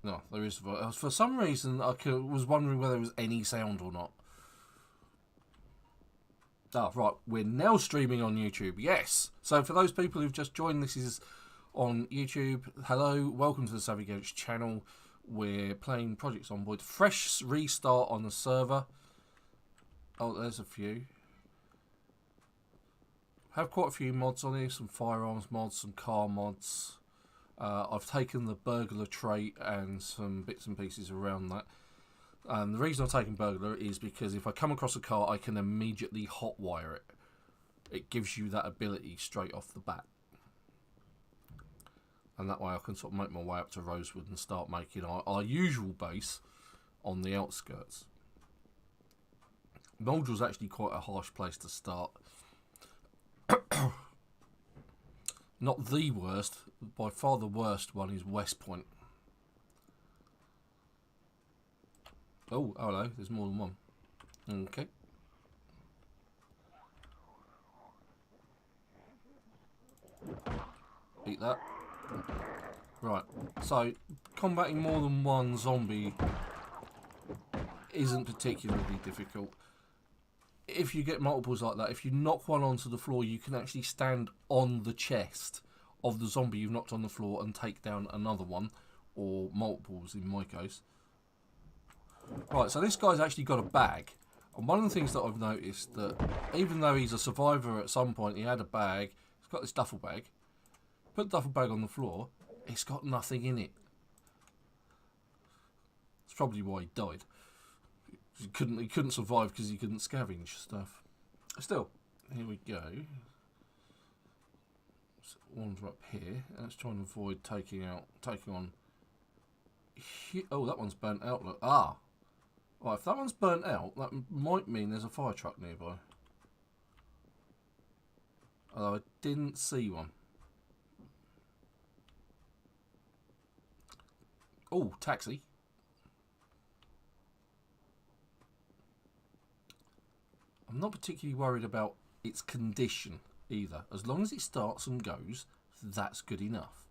No, there is. For some reason, was wondering whether there was any sound or not. Ah, right. We're now streaming on YouTube. Yes. So for those people who've just joined, this is on YouTube. Hello, welcome to the Gadgetz channel. We're playing Project Zomboid. Fresh restart on the server. Oh, there's a few. Have quite a few mods on here. Some firearms mods, some car mods. I've taken the burglar trait and some bits and pieces around that. The reason I've taken burglar is because if I come across a car, I can immediately hotwire it. It gives you that ability straight off the bat. And that way I can sort of make my way up to Rosewood and start making our usual base on the outskirts. Moldrill's actually quite a harsh place to start. Not the worst, by far the worst one is West Point. Oh, hello, there's more than one. Okay. Eat that. Right, so combating more than one zombie isn't particularly difficult. If you get multiples like that, if you knock one onto the floor, you can actually stand on the chest of the zombie you've knocked on the floor and take down another one, or multiples in my case. Right, so this guy's actually got a bag, and one of the things that I've noticed that even though he's a survivor at some point, he had a bag, he's got this duffel bag, put the duffel bag on the floor, it's got nothing in it. It's probably why he died. He couldn't survive because he couldn't scavenge stuff. Still, here we go. So one's up here. Let's try and avoid taking on. Oh, that one's burnt out. Look, right. If that one's burnt out, that might mean there's a fire truck nearby. Although I didn't see one. Oh, taxi. I'm not particularly worried about its condition either. As long as it starts and goes, that's good enough.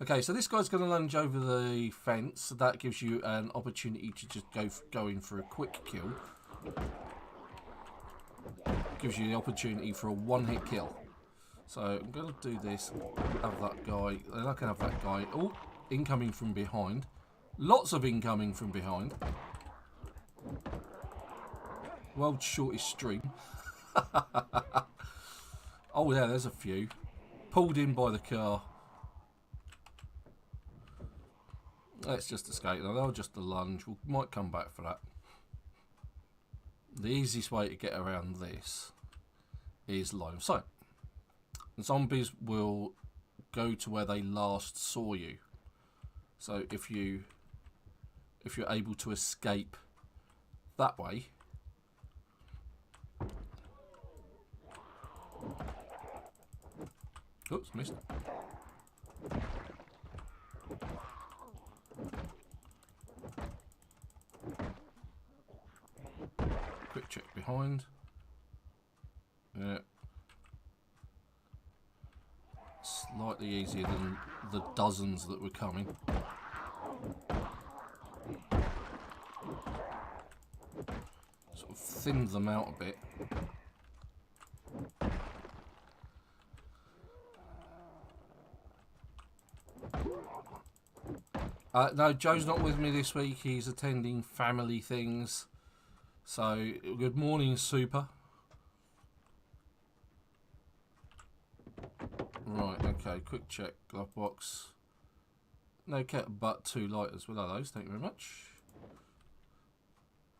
Okay, so this guy's going to lunge over the fence. So that gives you an opportunity to just go in for a quick kill. Gives you the opportunity for a one-hit kill. So I'm going to do this. Have that guy. Then I can have that guy. Oh, incoming from behind. Lots of incoming from behind. World's shortest stream. Oh yeah, there's a few. Pulled in by the car. Let's just escape. Now they'll just a lunge. We might come back for that. The easiest way to get around this is line of sight. The zombies will go to where they last saw you. So if you're able to escape that way. Oops, missed. Quick check behind. Yeah. Slightly easier than the dozens that were coming. Sort of thinned them out a bit. No, Joe's not with me this week. He's attending family things. So, good morning, Super. Right, okay, quick check. Glove box. No cat, but 2 lighters. Well, are those? Thank you very much.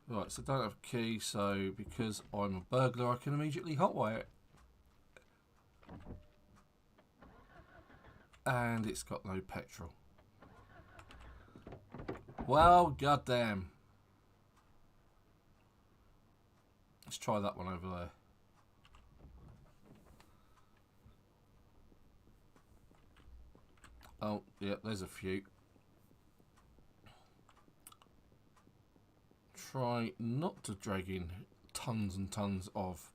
Right, so don't have a key, so because I'm a burglar, I can immediately hotwire it. And it's got no petrol. Well, goddamn. Let's try that one over there. Oh, yeah, there's a few. Try not to drag in tons and tons of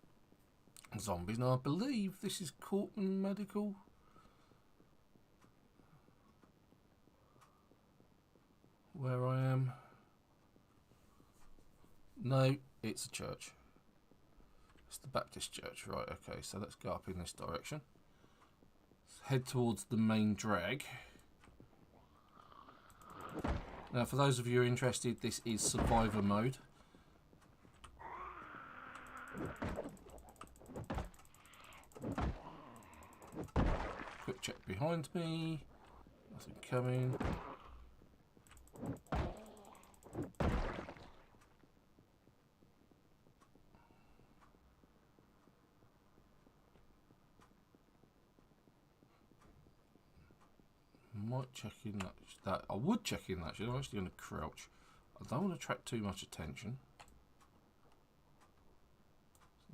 zombies. Now, I believe this is Cortman Medical. where I am? No, it's a church. It's the Baptist church. Right, okay, so let's go up in this direction. Let's head towards the main drag. Now, for those of you who are interested, this is survivor mode. Quick check behind me. Nothing coming. Might check in that. I would check in that. I'm actually going to crouch. I don't want to attract too much attention.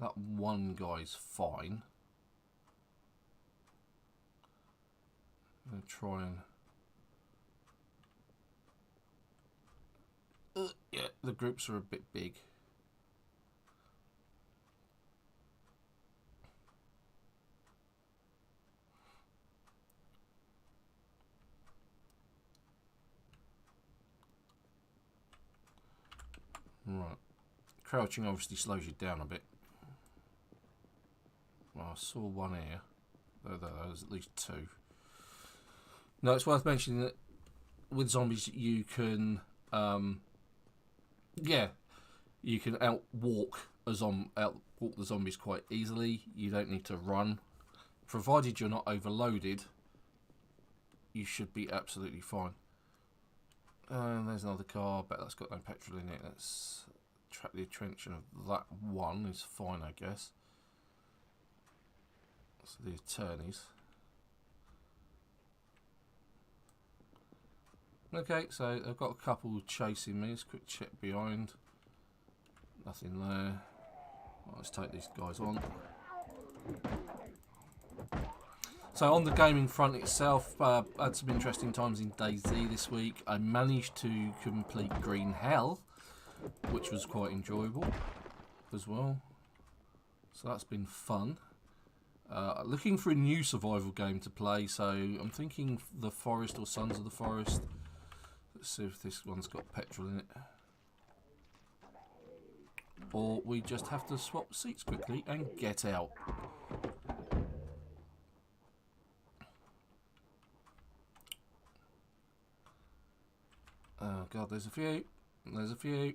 That one guy's fine. I'm going to try and... yeah, the groups are a bit big. Right. Crouching obviously slows you down a bit. Well, I saw one here. There's at least two. Now, it's worth mentioning that with zombies you can... yeah, you can outwalk the zombies quite easily. You don't need to run. Provided you're not overloaded, you should be absolutely fine. And there's another car. Bet that's got no petrol in it. Let's track the attention of that one. Is fine, I guess. So the attorneys. Okay, so I've got a couple chasing me. Let's quick check behind. Nothing there. Well, let's take these guys on. So on the gaming front itself, had some interesting times in DayZ this week. I managed to complete Green Hell, which was quite enjoyable as well. So that's been fun. Looking for a new survival game to play, so I'm thinking The Forest or Sons of the Forest. Let's see if this one's got petrol in it. Or we just have to swap seats quickly and get out. Oh god, there's a few. There's a few.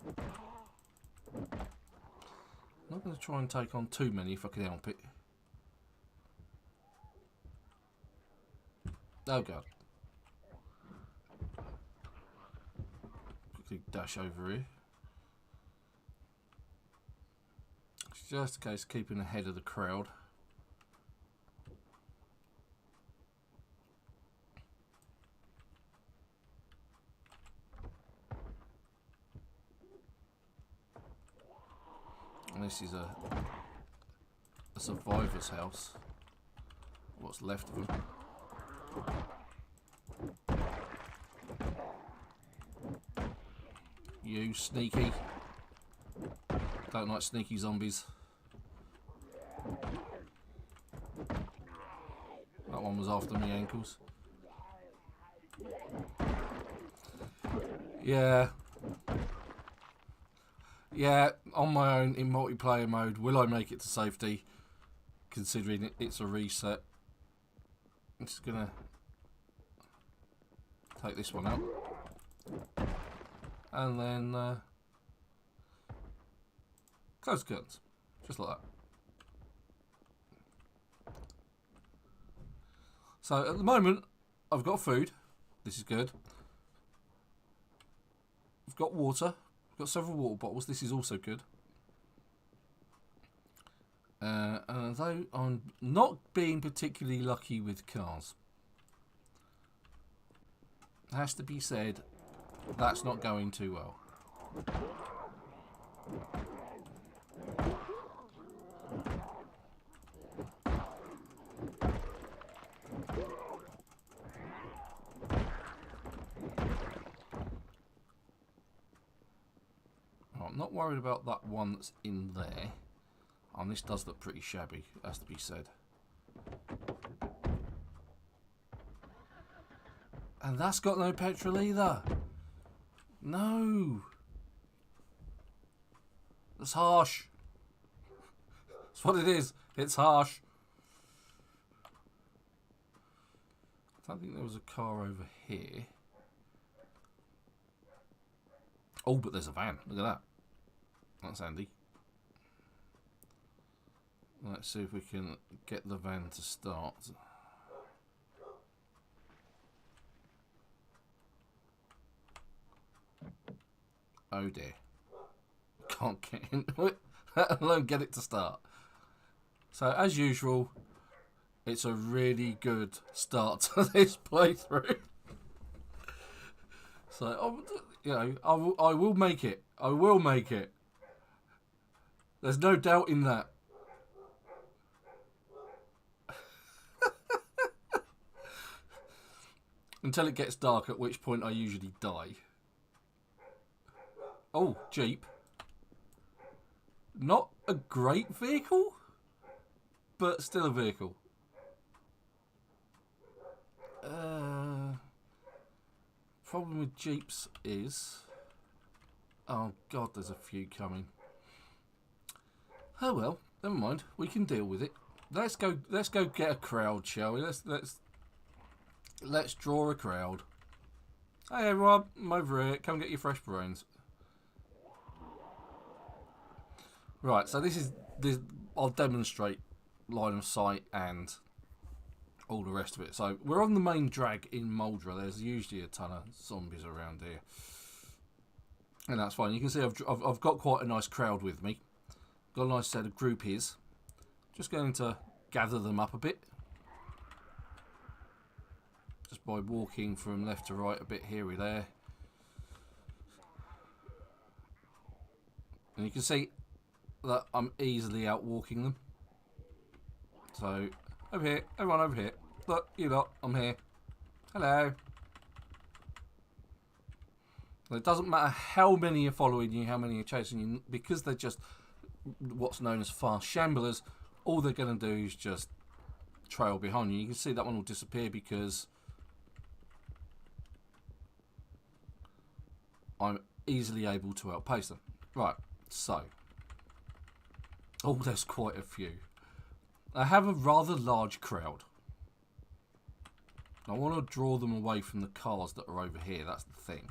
I'm not going to try and take on too many if I can help it. Oh god. Quickly dash over here. It's just a case of keeping ahead of the crowd. And this is a survivor's house. What's left of them. You sneaky. Don't like sneaky zombies. That one was after me ankles. Yeah. Yeah, on my own in multiplayer mode, will I make it to safety? Considering it's a reset. I'm just gonna take this one out. And then close the curtains. Just like that. So at the moment, I've got food. This is good. I've got water. I've got several water bottles. This is also good. And although I'm not being particularly lucky with cars, it has to be said, that's not going too well. I'm not worried about that one that's in there. And this does look pretty shabby, has to be said. And that's got no petrol either. No. That's harsh. That's what it is. It's harsh. I don't think there was a car over here. Oh, but there's a van. Look at that. That's handy. Let's see if we can get the van to start. Oh dear. Can't get into it, let alone get it to start. So, as usual, it's a really good start to this playthrough. So, you know, I will make it. I will make it. There's no doubt in that. Until it gets dark, at which point I usually die. Oh, Jeep. Not a great vehicle, but still a vehicle. Problem with Jeeps is... Oh, God, there's a few coming. Oh, well, never mind. We can deal with it. Let's go get a crowd, shall we? Let's draw a crowd. Hey, everyone, I'm over here. Come get your fresh brains. Right, so this. I'll demonstrate line of sight and all the rest of it. So we're on the main drag in Muldra. There's usually a ton of zombies around here, and that's fine. You can see I've got quite a nice crowd with me. Got a nice set of groupies. Just going to gather them up a bit, just by walking from left to right a bit here and there, and you can see that I'm easily out walking them. So, over here, everyone over here. Look, you lot, I'm here. Hello. Well, it doesn't matter how many are following you, how many are chasing you, because they're just what's known as fast shamblers. All they're going to do is just trail behind you. You can see that one will disappear because I'm easily able to outpace them. Right, so... Oh, there's quite a few. I have a rather large crowd. I want to draw them away from the cars that are over here. That's the thing.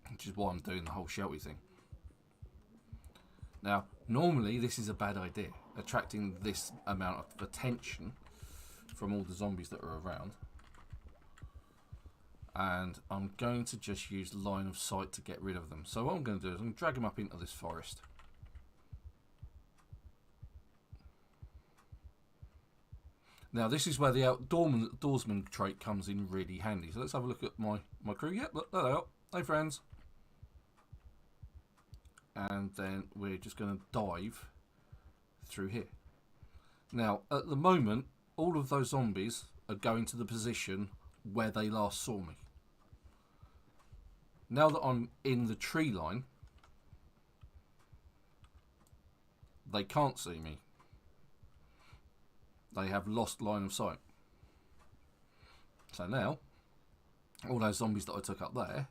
Which is why I'm doing the whole shelby thing. Now, normally this is a bad idea. Attracting this amount of attention from all the zombies that are around. And I'm going to just use line of sight to get rid of them. So what I'm going to do is I'm going to drag them up into this forest. Now, this is where the outdoorsman trait comes in really handy. So let's have a look at my crew. Yep, look, there they are. Hey, friends. And then we're just going to dive through here. Now, at the moment, all of those zombies are going to the position where they last saw me. Now that I'm in the tree line, they can't see me. They have lost line of sight. So now, all those zombies that I took up there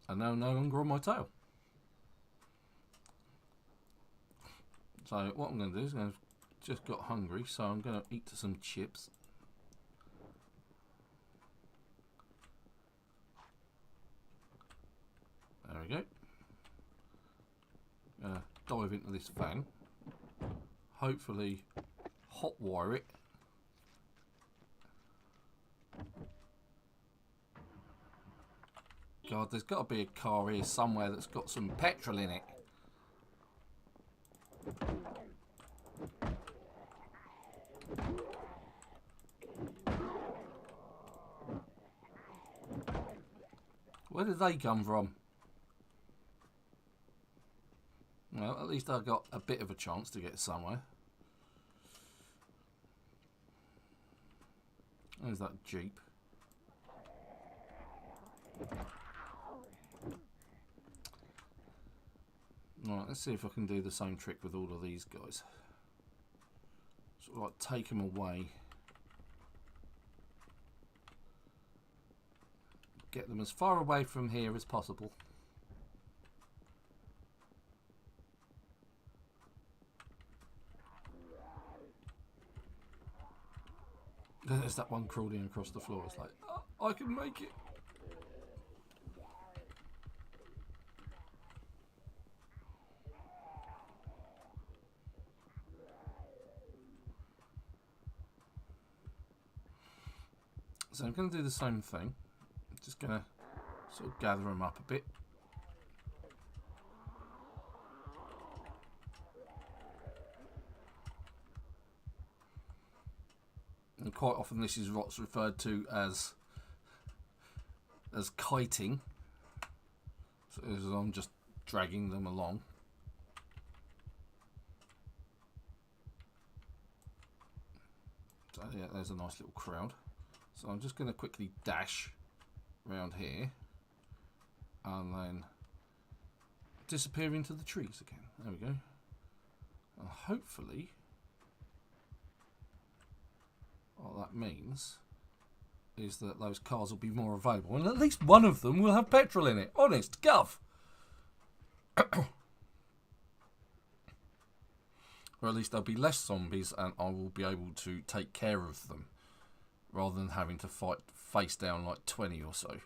are now no longer on my tail. So what I'm going to do is I've just got hungry, so I'm going to eat some chips. There we go. Dive into this van. Hopefully hotwire it. God, there's got to be a car here somewhere that's got some petrol in it. Where did they come from? Well, at least I got a bit of a chance to get somewhere. There's that Jeep. Right, let's see if I can do the same trick with all of these guys. Sort of like take them away Get them as far away from here as possible. There's that one crawling across the floor. It's like, oh, I can make it. So I'm going to do the same thing. Just going to sort of gather them up a bit. And quite often this is what's referred to as kiting. So as I'm just dragging them along. So yeah, there's a nice little crowd. So I'm just going to quickly dash around here and then disappear into the trees again. There we go. And hopefully what that means is that those cars will be more available, and at least one of them will have petrol in it. Honest, Gov. Or at least there'll be less zombies and I will be able to take care of them rather than having to fight face down like 20 or so.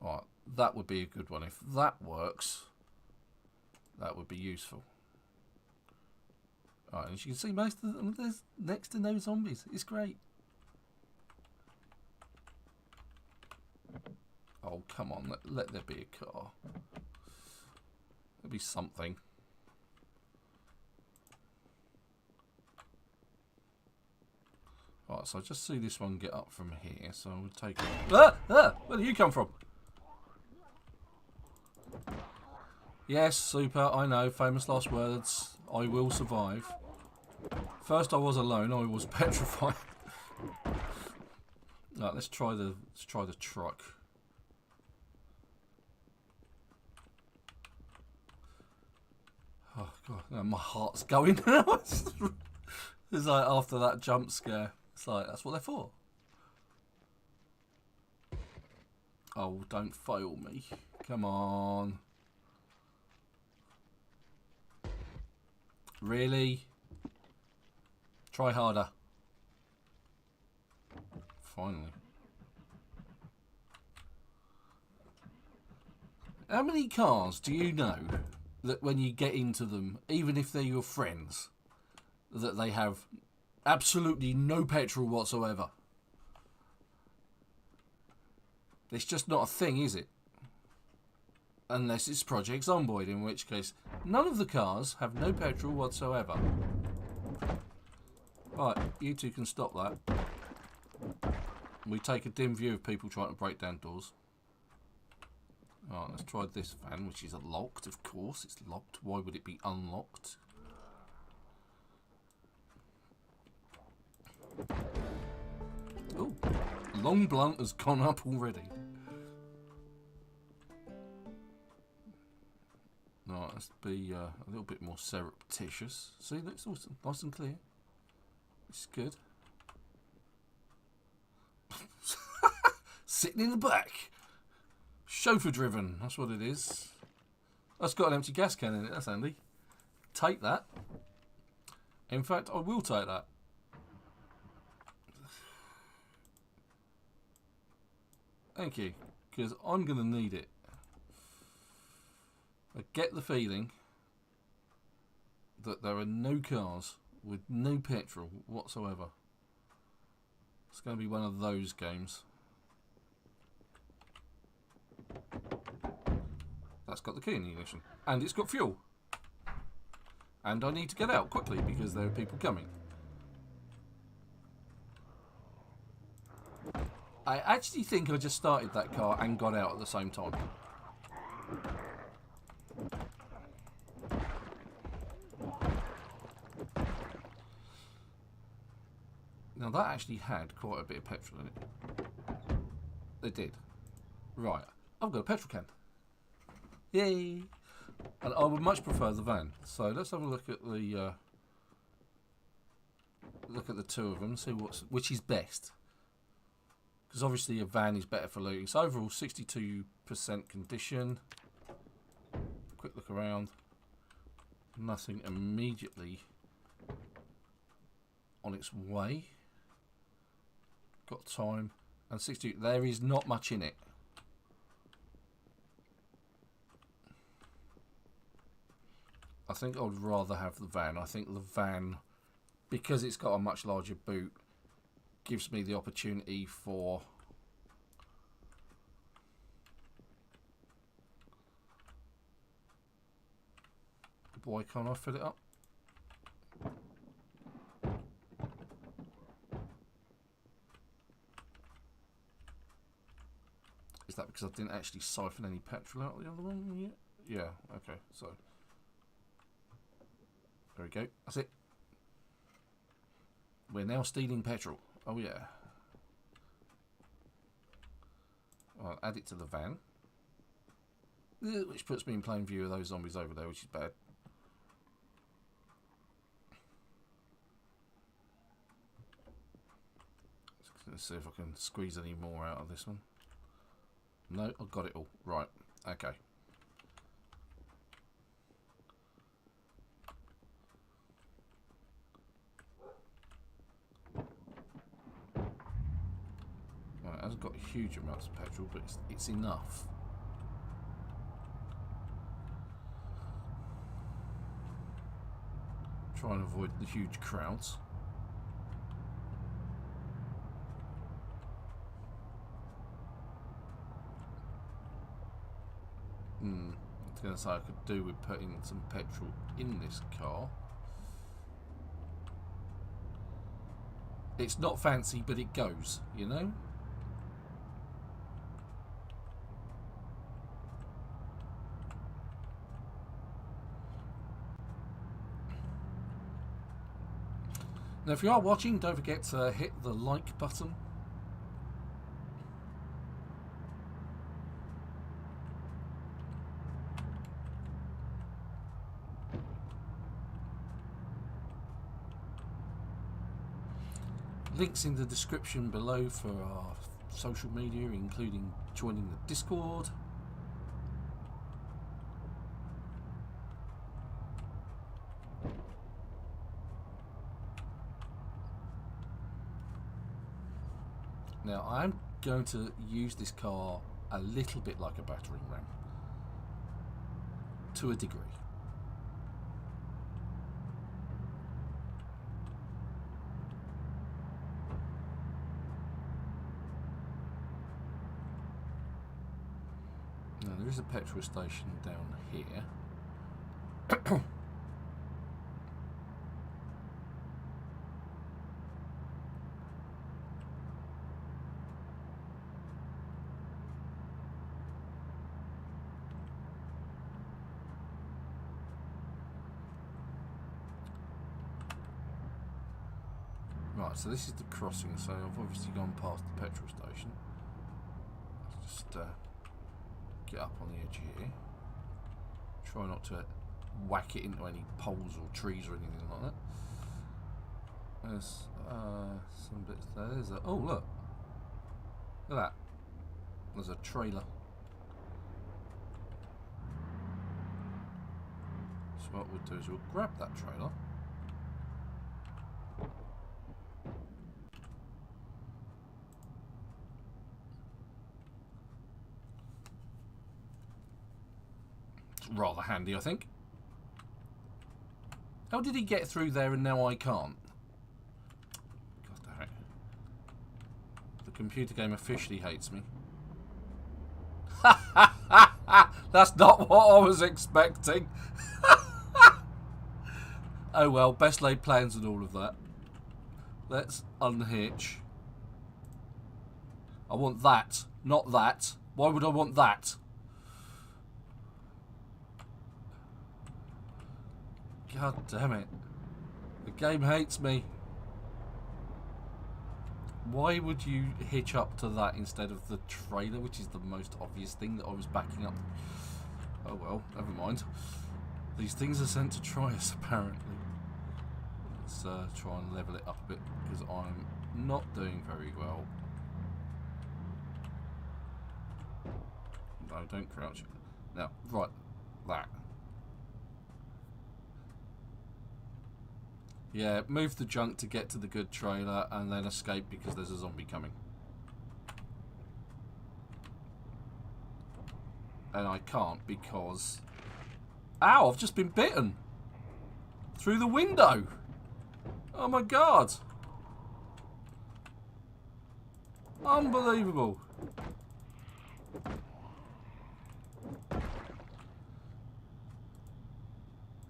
Alright, that would be a good one. If that works, that would be useful. Alright, as you can see, most of them, there's next to no zombies. It's great. Oh, come on, let there be a car. There'll be something. Right, so I just see this one get up from here, so we'll take it. Where did you come from? Yes, super, I know, famous last words. I will survive. First I was alone, I was petrified. Right, let's try the truck. Oh god, my heart's going now. It's like after that jump scare. It's like, that's what they're for. Oh, don't fail me. Come on. Really? Try harder. Finally. How many cars do you know that when you get into them, even if they're your friends, that they have absolutely no petrol whatsoever? It's just not a thing, is it? Unless it's Project Zomboid, in which case none of the cars have no petrol whatsoever. Right, you two can stop that. We take a dim view of people trying to break down doors. Alright, let's try this van, which is locked, of course. It's locked. Why would it be unlocked? Oh, long blunt has gone up already. Right, let's be a little bit more surreptitious. See, that's awesome. Nice and clear. It's good. Sitting in the back. Chauffeur driven, that's what it is. That's got an empty gas can in it, that's handy. Take that. In fact, I will take that. Thank you, because I'm going to need it. I get the feeling that there are no cars with no petrol whatsoever. It's going to be one of those games. That's got the key in the ignition. And it's got fuel. And I need to get out quickly because there are people coming. I actually think I just started that car and got out at the same time. Now that actually had quite a bit of petrol in it. It did. Right, I've got a petrol can. Yay! And I would much prefer the van. So let's have a look at the two of them, see which is best. Because obviously a van is better for looting. So overall, 62% condition. Quick look around. Nothing immediately on its way. Got time. And 60. There is not much in it. I think I would rather have the van. I think the van, because it's got a much larger boot, gives me the opportunity for why can't I fill it up? Is that because I didn't actually siphon any petrol out of the other one yet? Yeah, okay, so there we go. That's it. We're now stealing petrol. Oh yeah. I'll add it to the van, which puts me in plain view of those zombies over there, which is bad. Let's see if I can squeeze any more out of this one. No, I've got it all. Right, okay. Right, it hasn't got huge amounts of petrol, but it's enough. Try and avoid the huge crowds. I was going to say I could do with putting some petrol in this car. It's not fancy, but it goes, you know? Now, if you are watching, don't forget to hit the like button. Links in the description below for our social media, including joining the Discord. Now, I'm going to use this car a little bit like a battering ram, to a degree. Now, there is a petrol station down here. Right, so this is the crossing, so I've obviously gone past the petrol station. Let's just get up on the edge here. Try not to whack it into any poles or trees or anything like that. There's some bits there. There's a, oh look! Look at that. There's a trailer. So what we'll do is we'll grab that trailer. Rather handy, I think. How did he get through there and now I can't? God damn it. The computer game officially hates me. That's not what I was expecting. Oh well, best laid plans and all of that. Let's unhitch. I want that, not that. Why would I want that? God damn it. The game hates me. Why would you hitch up to that instead of the trailer, which is the most obvious thing that I was backing up? Oh well, never mind. These things are sent to try us, apparently. Let's try and level it up a bit, because I'm not doing very well. No, don't crouch. Now, right, that. Yeah, move the junk to get to the good trailer and then escape because there's a zombie coming. And I can't because... Ow, I've just been bitten! Through the window! Oh my god! Unbelievable!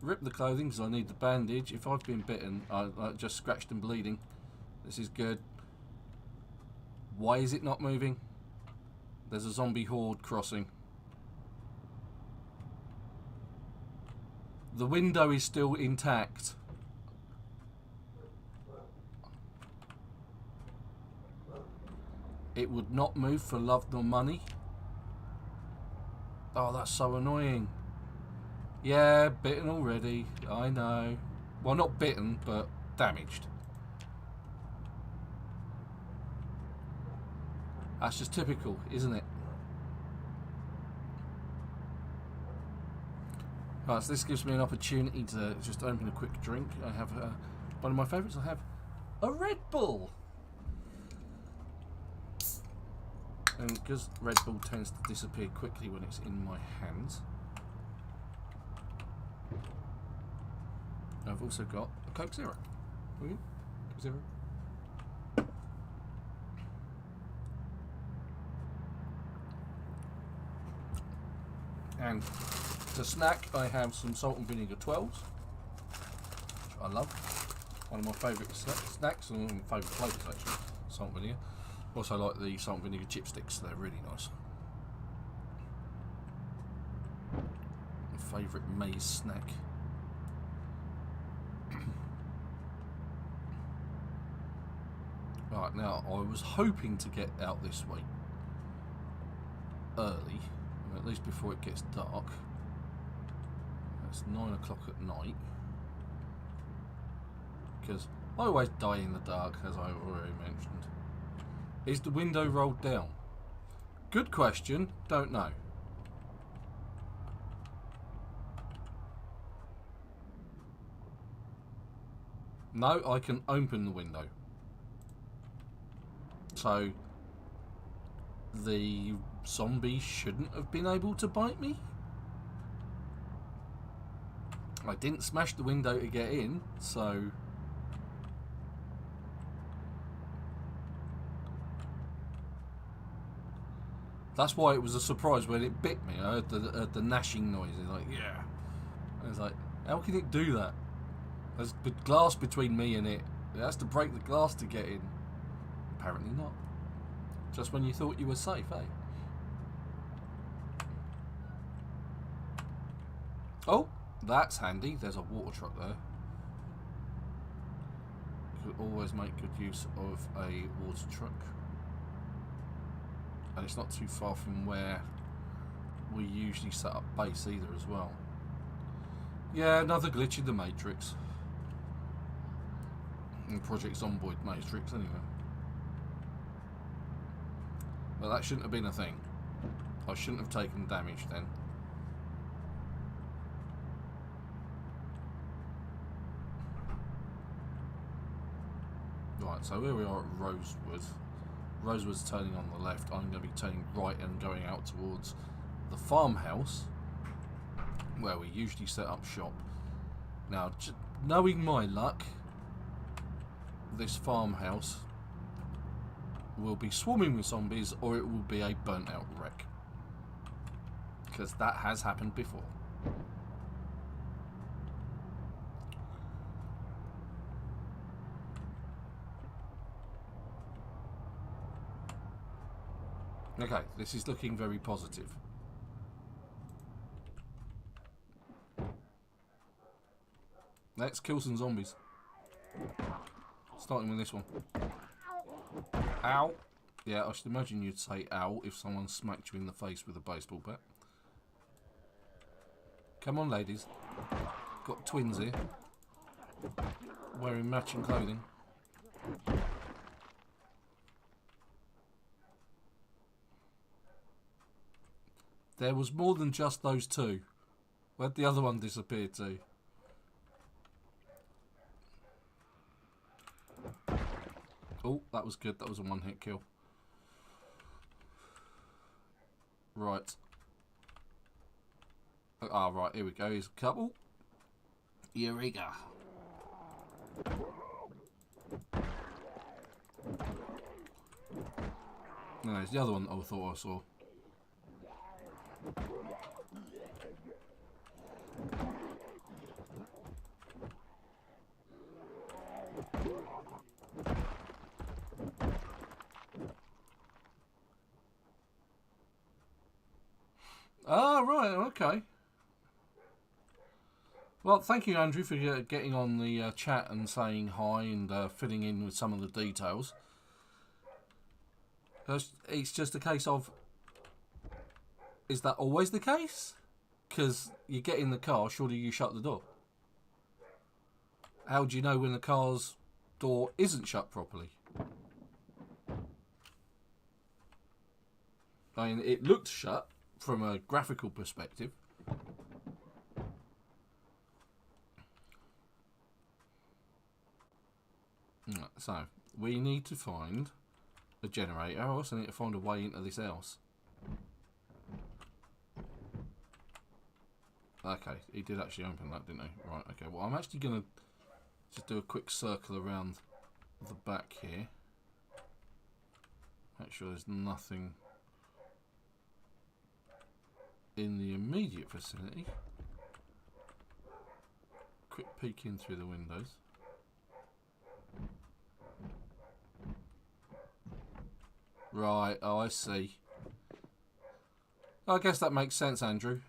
Rip the clothing because I need the bandage. If I've been bitten, I just scratched and bleeding. This is good. Why is it not moving? There's a zombie horde crossing. The window is still intact. It would not move for love nor money. Oh, that's so annoying. Yeah, bitten already. I know. Well, not bitten, but damaged. That's just typical, isn't it? Right, so this gives me an opportunity to just open a quick drink. I have one of my favourites. I have a Red Bull. And because Red Bull tends to disappear quickly when it's in my hands, I've also got a Coke Zero. Coke Zero. And to snack, I have some salt and vinegar 12s, which I love. One of my favourite snacks, and one of my favourite flavours actually, salt and vinegar. Also like the salt and vinegar chipsticks, they're really nice. My favourite maize snack. Right, now I was hoping to get out this way early, at least before it gets dark. It's 9 o'clock at night. Because I always die in the dark, as I already mentioned. Is the window rolled down? Good question, don't know. No, I can open the window. So, the zombie shouldn't have been able to bite me? I didn't smash the window to get in, so... That's why it was a surprise when it bit me. I heard the gnashing noise. It's like, yeah. I was like, how can it do that? There's glass between me and it. It has to break the glass to get in. Apparently not. Just when you thought you were safe, eh? Oh, that's handy. There's a water truck there. Could always make good use of a water truck. And it's not too far from where we usually set up base either as well. Yeah, another glitch in the Matrix. In Project Zomboid Matrix anyway. But that shouldn't have been a thing. I shouldn't have taken damage then. Right, so here we are at Rosewood. Rosewood's turning on the left. I'm going to be turning right and going out towards the farmhouse where we usually set up shop. Now, knowing my luck, this farmhouse will be swarming with zombies or it will be a burnt out wreck. Because that has happened before. Okay, this is looking very positive. Let's kill some zombies. Starting with this one. Ow! Yeah, I should imagine you'd say ow if someone smacked you in the face with a baseball bat. Come on, ladies. Got twins here. Wearing matching clothing. There was more than just those two. Where'd the other one disappear to? Oh, that was good. That was a one-hit kill. Right. Ah, right. Here we go. Here's a couple. Eureka. No, it's the other one that I thought I saw. Ah, right, okay. Well, thank you, Andrew, for getting on the chat and saying hi and filling in with some of the details. It's just a case of, is that always the case? Because you get in the car, surely you shut the door. How do you know when the car's door isn't shut properly? I mean, it looked shut from a graphical perspective. So, we need to find a generator. I also need to find a way into this house. Okay, he did actually open that, didn't he? Right, okay. Well, I'm actually going to just do a quick circle around the back here. Make sure there's nothing in the immediate vicinity. Quick peek in through the windows. Right, oh, I see. I guess that makes sense, Andrew.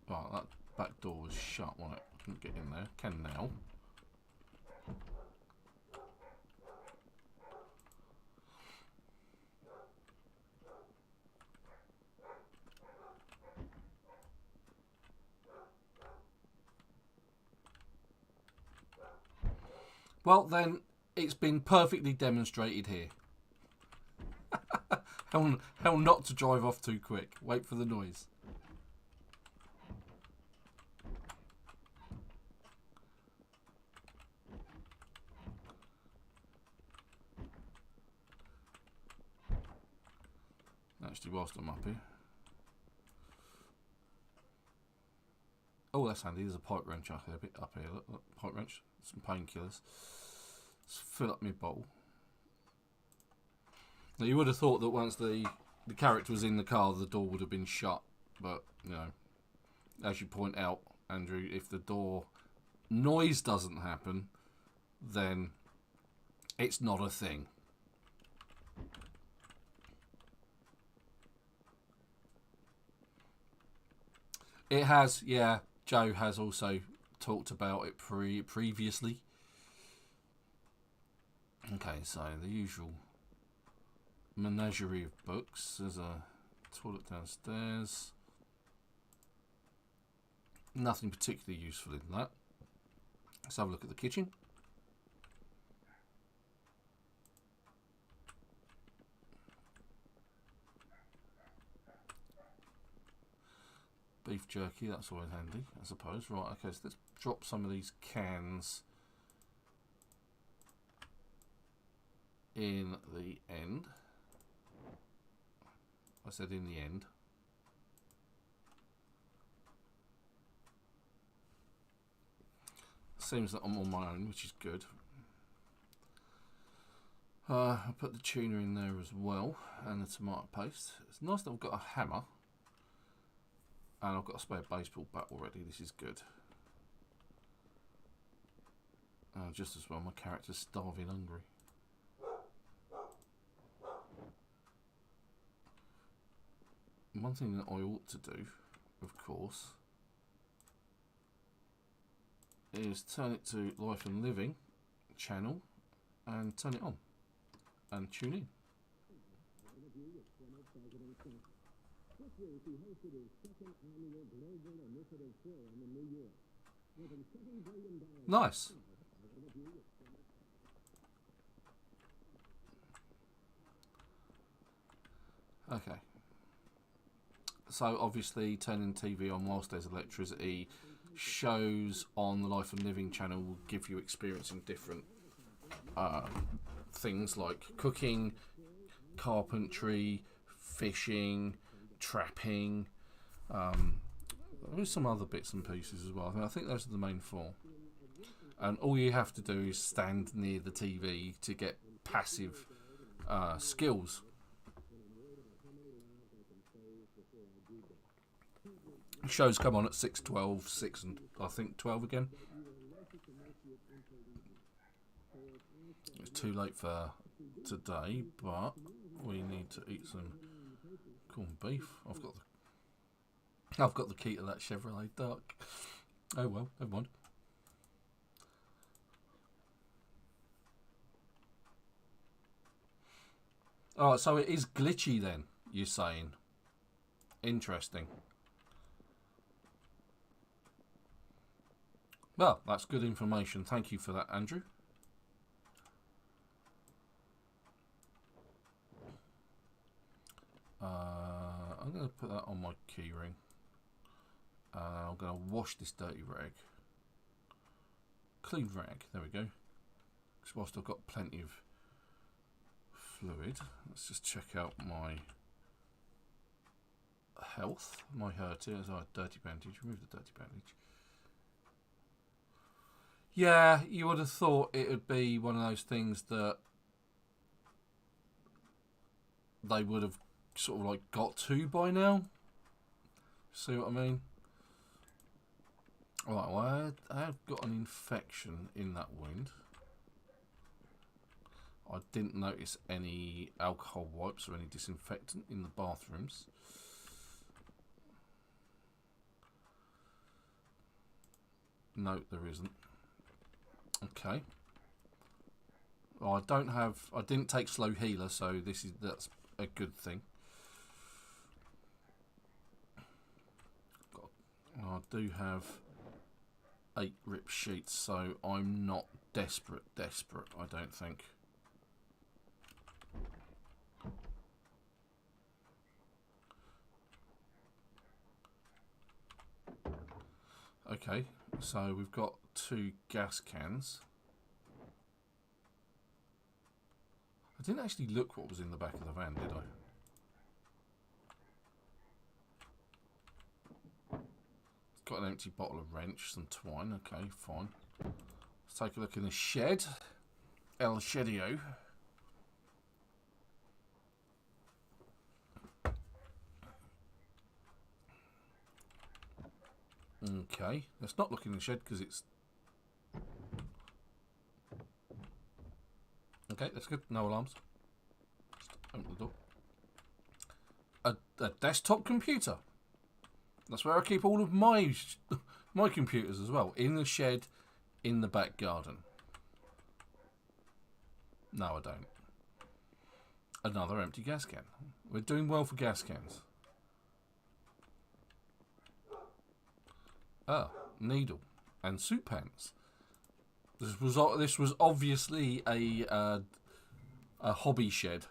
Right, that back door was shut, wasn't it? I couldn't get in there. Can now. Well, then, it's been perfectly demonstrated here. How not to drive off too quick. Wait for the noise. Actually, whilst I'm up here. Oh, that's handy. There's a pipe wrench up here. Look, pipe wrench. Some painkillers. Let's fill up my bowl. Now, you would have thought that once the character was in the car, the door would have been shut. But, you know, as you point out, Andrew, if the door noise doesn't happen, then it's not a thing. It has, yeah. Joe has also talked about it previously. Okay, so the usual menagerie of books. There's a toilet downstairs. Nothing particularly useful in that. Let's have a look at the kitchen. Beef jerky, that's always handy, I suppose. Right, okay, so let's drop some of these cans in the end. I said in the end. Seems that I'm on my own, which is good. I put the tuna in there as well, and the tomato paste. It's nice that I've got a hammer. And I've got a spare baseball bat already. This is good. Just as well, my character's starving hungry. One thing that I ought to do, of course, is turn it to Life and Living channel and turn it on and tune in. This week, he hosted his second annual Global Initiative Forum in New York. Nice. Okay. So obviously turning TV on whilst there's electricity, shows on the Life and Living channel will give you experiencing different things like cooking, carpentry, fishing, trapping. There's some other bits and pieces as well. I think those are the main four. And all you have to do is stand near the TV to get passive skills. Shows come on at 6, 12, 6 and I think 12 again. It's too late for today, but we need to eat some corned beef. I've got the key to that Chevrolet Duck. Oh well, never mind. Alright, so it is glitchy then, you're saying. Interesting. Well, that's good information. Thank you for that, Andrew. I'm going to put that on my keyring. I'm going to wash this dirty rag. Clean rag, there we go. Because whilst I've got plenty of fluid, let's just check out my health. My hurt is a dirty bandage. Remove the dirty bandage. Yeah, you would have thought it would be one of those things that they would have sort of like got to by now. See what I mean? Alright, well, I have got an infection in that wound. I didn't notice any alcohol wipes or any disinfectant in the bathrooms. No, there isn't. Okay. Well, I didn't take slow healer, so that's a good thing. I do have 8 rip sheets, so I'm not desperate, I don't think. Okay, so we've got 2 gas cans. I didn't actually look what was in the back of the van, did I? It's got an empty bottle of wrench, some twine. Okay, fine. Let's take a look in the shed. El Shedio. Okay, let's not look in the shed because it's... Okay, that's good. No alarms. Just open the door. A desktop computer. That's where I keep all of my my computers as well. In the shed, in the back garden. No, I don't. Another empty gas can. We're doing well for gas cans. Ah, needle and soup pans. This was obviously a hobby shed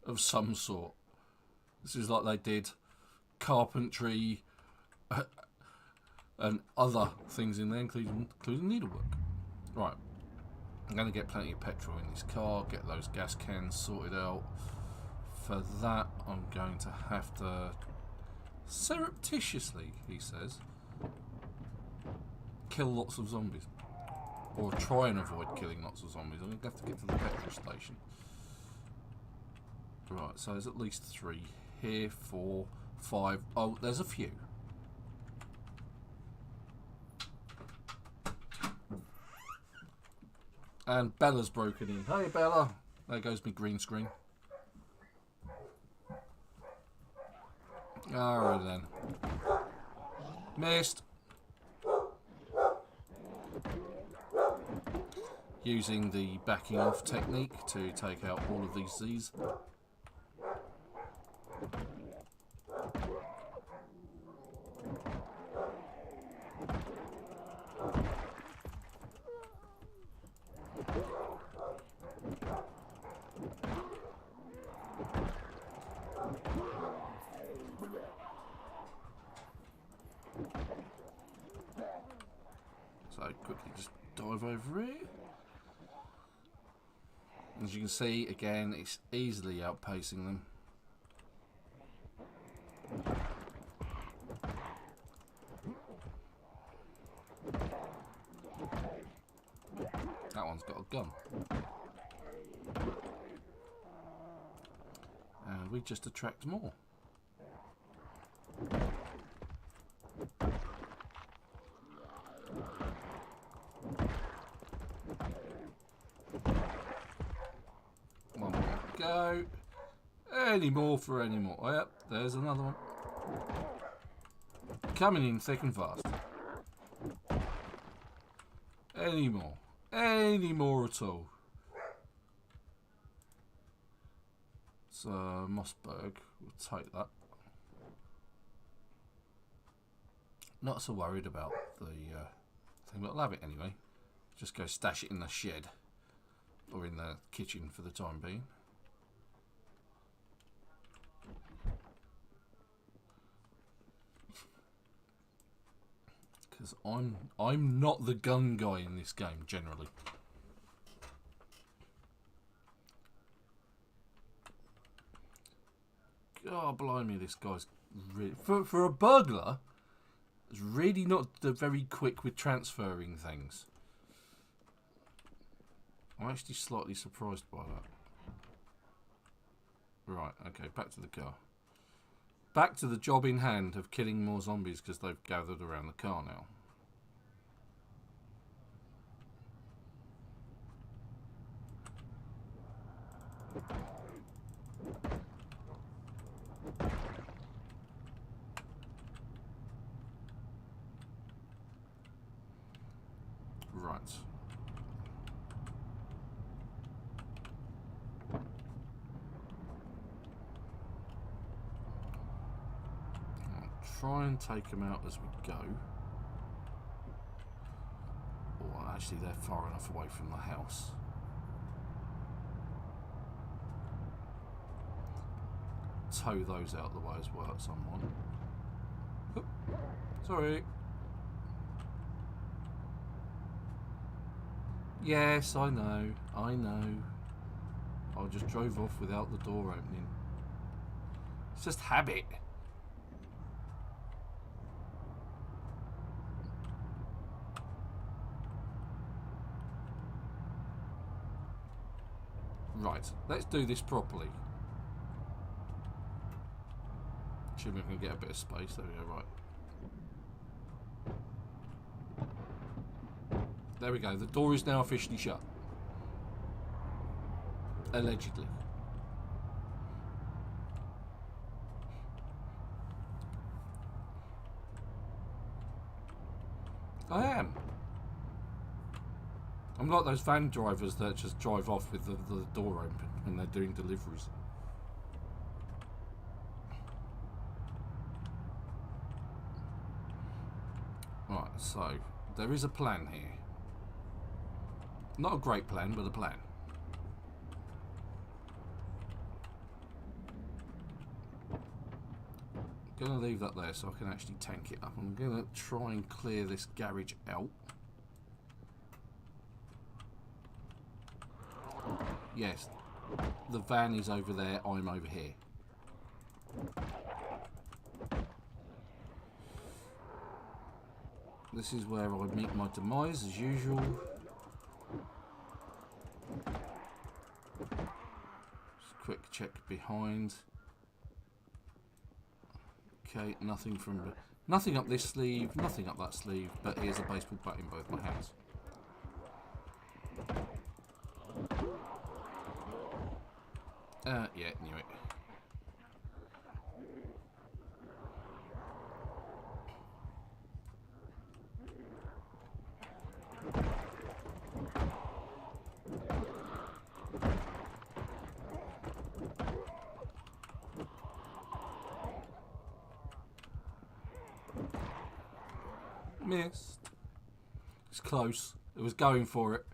of some sort. This is like they did carpentry and other things in there, including needlework. Right, I'm going to get plenty of petrol in this car, get those gas cans sorted out. For that, I'm going to have to surreptitiously, he says, kill lots of zombies. Or try and avoid killing lots of zombies. I'm going to have to get to the petrol station. Right, so there's at least 3 here, 4, 5. Oh, there's a few. And Bella's broken in. Hey, Bella. There goes my green screen. Alright then. Missed. Using the backing off technique to take out all of these Z's. quickly just dive over it. As you can see, again, it's easily outpacing them. That one's got a gun. And we just attract more. One more. Go. Any more for any more. Oh, yep, there's another one. Coming in thick and fast. Any more. Any more at all. So, Mossberg, we'll take that. Not so worried about the thing, but I'll have it anyway. Just go stash it in the shed. Or in the kitchen for the time being. Because I'm not the gun guy in this game, generally. God blimey, this guy's really... For a burglar, it's really not very quick with transferring things. I'm actually slightly surprised by that. Right, okay, back to the car. Back to the job in hand of killing more zombies because they've gathered around the car now. Right. Try and take them out as we go. Or actually they're far enough away from the house. Tow those out the way as well at some point. Oop, sorry. Yes, I know. I just drove off without the door opening. It's just habit. Right, let's do this properly. Assuming we can get a bit of space. There we go, right. There we go, the door is now officially shut. Allegedly. I am. I'm like those van drivers that just drive off with the door open when they're doing deliveries. Right, so there is a plan here. Not a great plan, but a plan. I'm going to leave that there so I can actually tank it up. I'm going to try and clear this garage out. Yes, the van is over there, I'm over here. This is where I meet my demise as usual. Just quick check behind. Okay, nothing up this sleeve, nothing up that sleeve, but here's a baseball bat in both my hands. Yeah, knew it. Missed. It's close. It was going for it.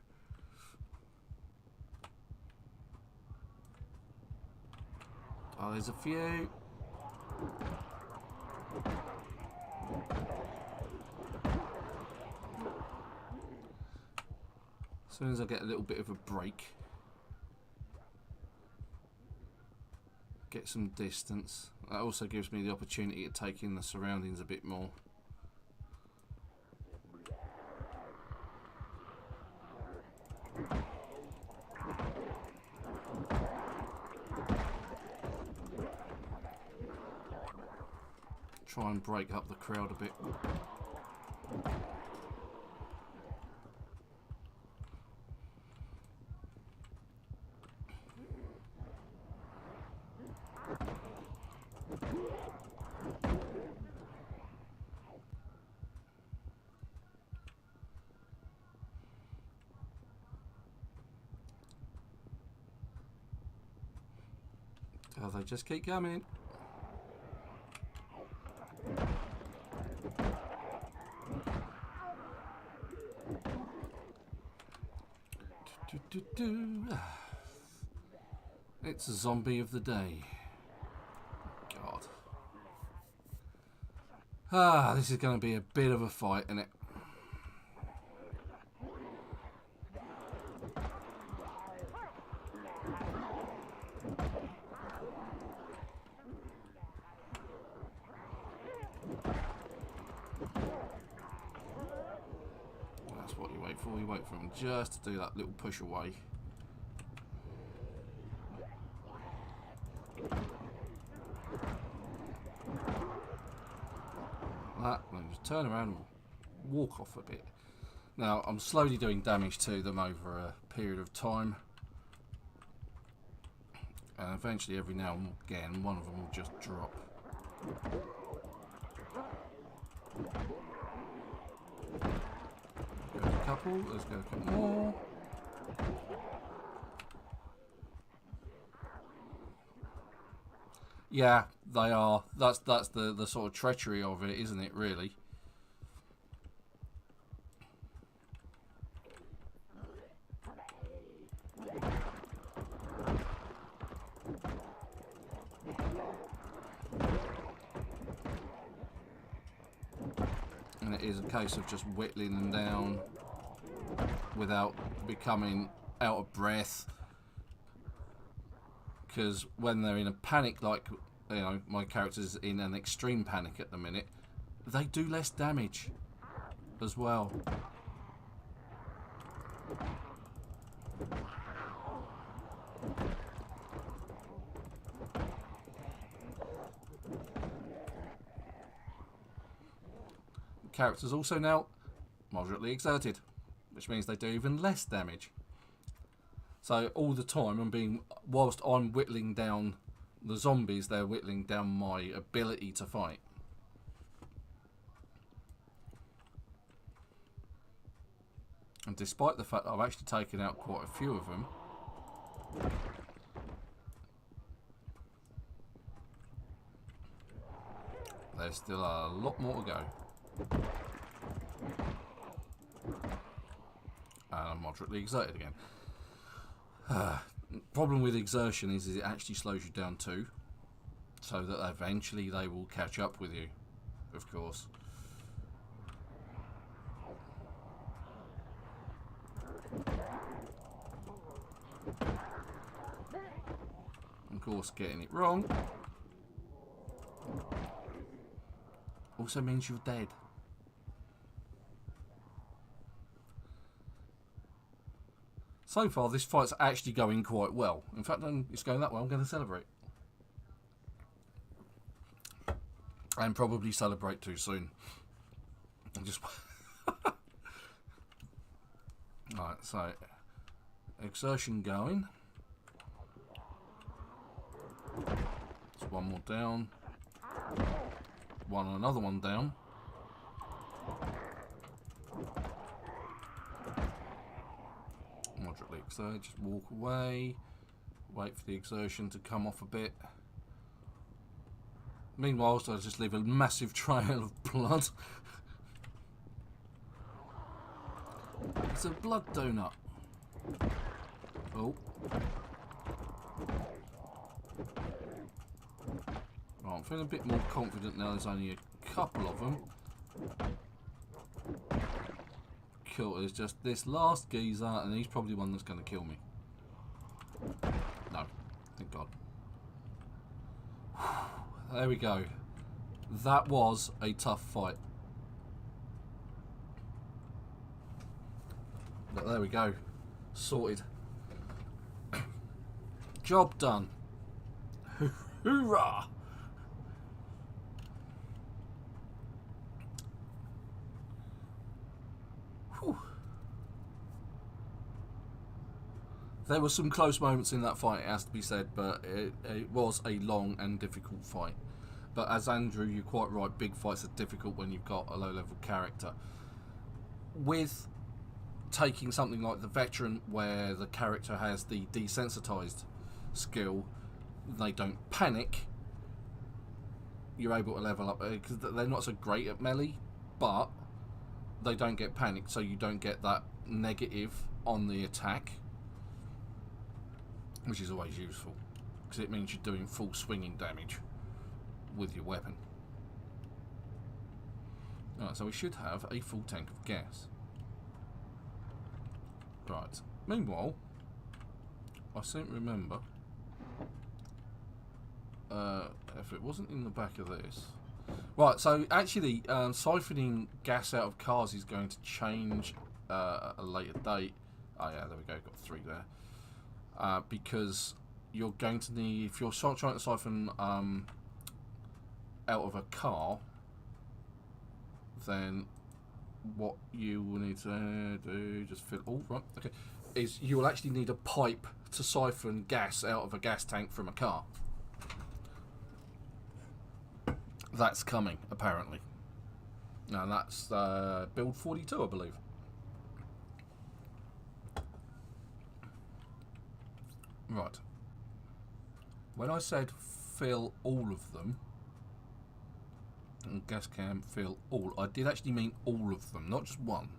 Oh, there's a few. As soon as I get a little bit of a break, get some distance. That also gives me the opportunity to take in the surroundings a bit more. Try and break up the crowd a bit. Oh, they just keep coming. It's a zombie of the day. God. Ah, this is going to be a bit of a fight, isn't it? That's what you wait for. You wait for him just to do that little push away. That, then just turn around and walk off a bit. Now, I'm slowly doing damage to them over a period of time. And eventually, every now and again, one of them will just drop. Go a couple, let's go a couple more. Yeah, they are. That's the sort of treachery of it, isn't it, really? And it is a case of just whittling them down without becoming out of breath. Because when they're in a panic, like, you know, my character's in an extreme panic at the minute, they do less damage as well. The character's also now moderately exerted, which means they do even less damage. So all the time, whilst I'm whittling down the zombies, they're whittling down my ability to fight. And despite the fact that I've actually taken out quite a few of them, there's still a lot more to go. And I'm moderately exerted again. Problem with exertion is it actually slows you down too, so that eventually they will catch up with you, of course. Of course, getting it wrong also means you're dead. So far, this fight's actually going quite well. In fact, it's going that well, I'm going to celebrate. And probably celebrate too soon. I'm just... Alright, so... exertion going. There's one more down. Another one down. Moderately exerted, just walk away, wait for the exertion to come off a bit. Meanwhile, I just leave a massive trail of blood. It's a blood donut. Oh. Right, I'm feeling a bit more confident now there's only a couple of them. Cool, it's just this last geezer, and he's probably one that's going to kill me. No, thank God. There we go. That was a tough fight. But there we go. Sorted. Job done. Hoorah! Whew. There were some close moments in that fight, it has to be said, but it was a long and difficult fight. But as Andrew, you're quite right, big fights are difficult when you've got a low-level character. With taking something like the Veteran, where the character has the desensitized skill, they don't panic, you're able to level up, because they're not so great at melee, but they don't get panicked, so you don't get that negative on the attack, which is always useful, because it means you're doing full swinging damage with your weapon. Alright, so we should have a full tank of gas. Right, meanwhile, I seem to remember, if it wasn't in the back of this. Right, so actually, siphoning gas out of cars is going to change at a later date. Oh yeah, there we go, got 3 there. Because you're going to need, if you're trying to siphon out of a car, then what you will need to do, just fill, oh right, okay, is you will actually need a pipe to siphon gas out of a gas tank from a car. That's coming, apparently. Now that's build 42, I believe. Right. When I said fill all of them, and gas can fill all, I did actually mean all of them, not just one.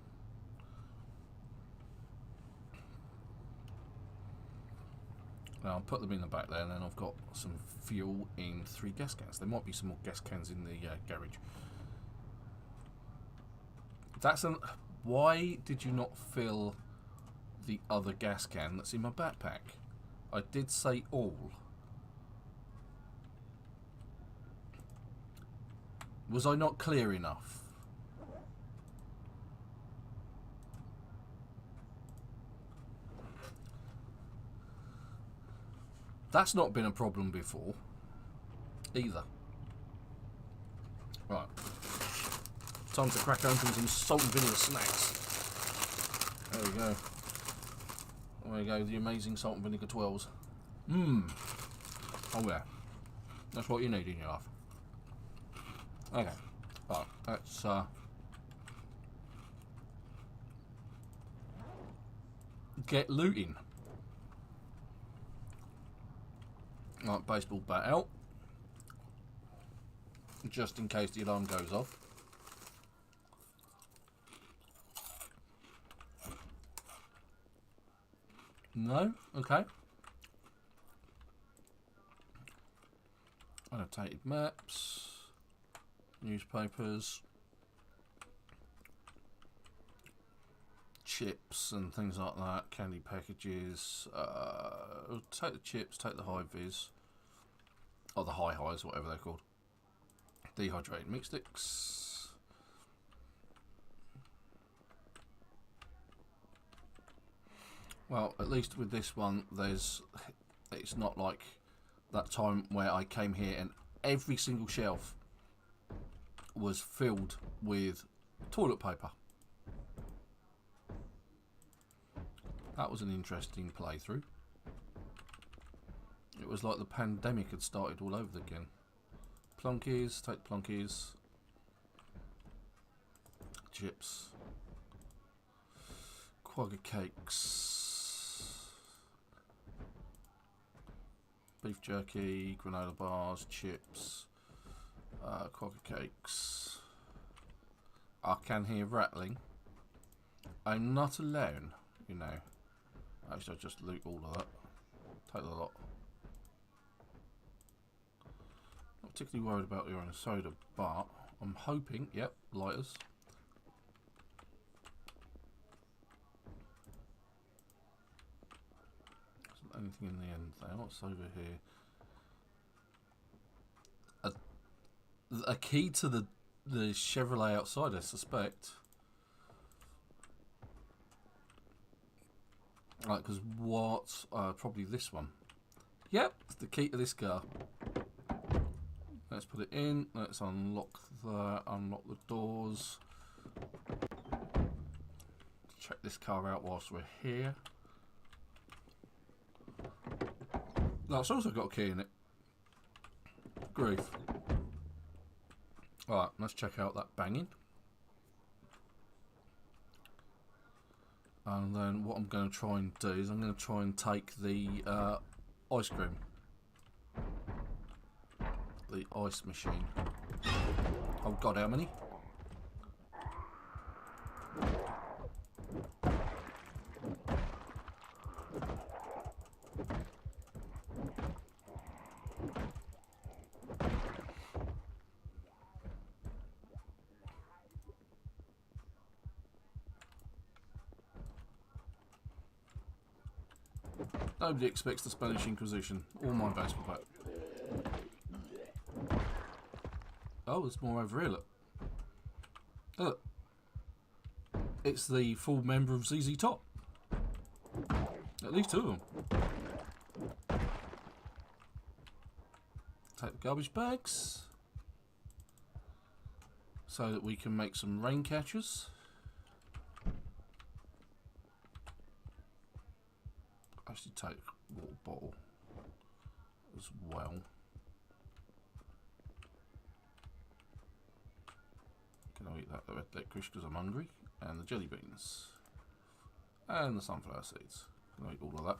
Now I'll put them in the back there, and then I've got some fuel in 3 gas cans. There might be some more gas cans in the garage. That's an. Why did you not fill the other gas can that's in my backpack? I did say all. Was I not clear enough? That's not been a problem before, either. Right. Time to crack open some salt and vinegar snacks. There we go. There we go, the amazing salt and vinegar 12s. Mmm. Oh yeah. That's what you need in your life. Okay. Right, let's get looting. Right, baseball bat out, just in case the alarm goes off. No? Okay. Annotated maps, newspapers, chips and things like that, candy packages. Take the chips, take the high vis, or the high highs, whatever they're called. Dehydrated meat sticks. Well, at least with this one, it's not like that time where I came here and every single shelf was filled with toilet paper. That was an interesting playthrough. It was like the pandemic had started all over again. Plunkies, take plunkies. Chips. Quagga cakes. Beef jerky, granola bars, chips. Quagga cakes. I can hear rattling. I'm not alone, you know. Actually, I'll just loot all of that. Take the lot. Not particularly worried about the orange soda, but I'm hoping, yep, lighters. anything in the end there. What's over here? A key to the Chevrolet outside, I suspect. Right, because what? Probably this one. Yep, it's the key to this car. Let's put it in. Let's unlock unlock the doors. Check this car out whilst we're here. No, it's also got a key in it. Grief. Alright, let's check out that banging. And then what I'm going to try and do is I'm going to try and take the ice cream. The ice machine. Oh god, how many? Nobody expects the Spanish Inquisition. All my base for that. Oh, there's more over here, look. Look. It's the full member of ZZ Top. At least two of them. Take the garbage bags. So that we can make some rain catchers. Actually take a water bottle as well. Can I eat that red licorice because I'm hungry? And the jelly beans. And the sunflower seeds. Can I eat all of that?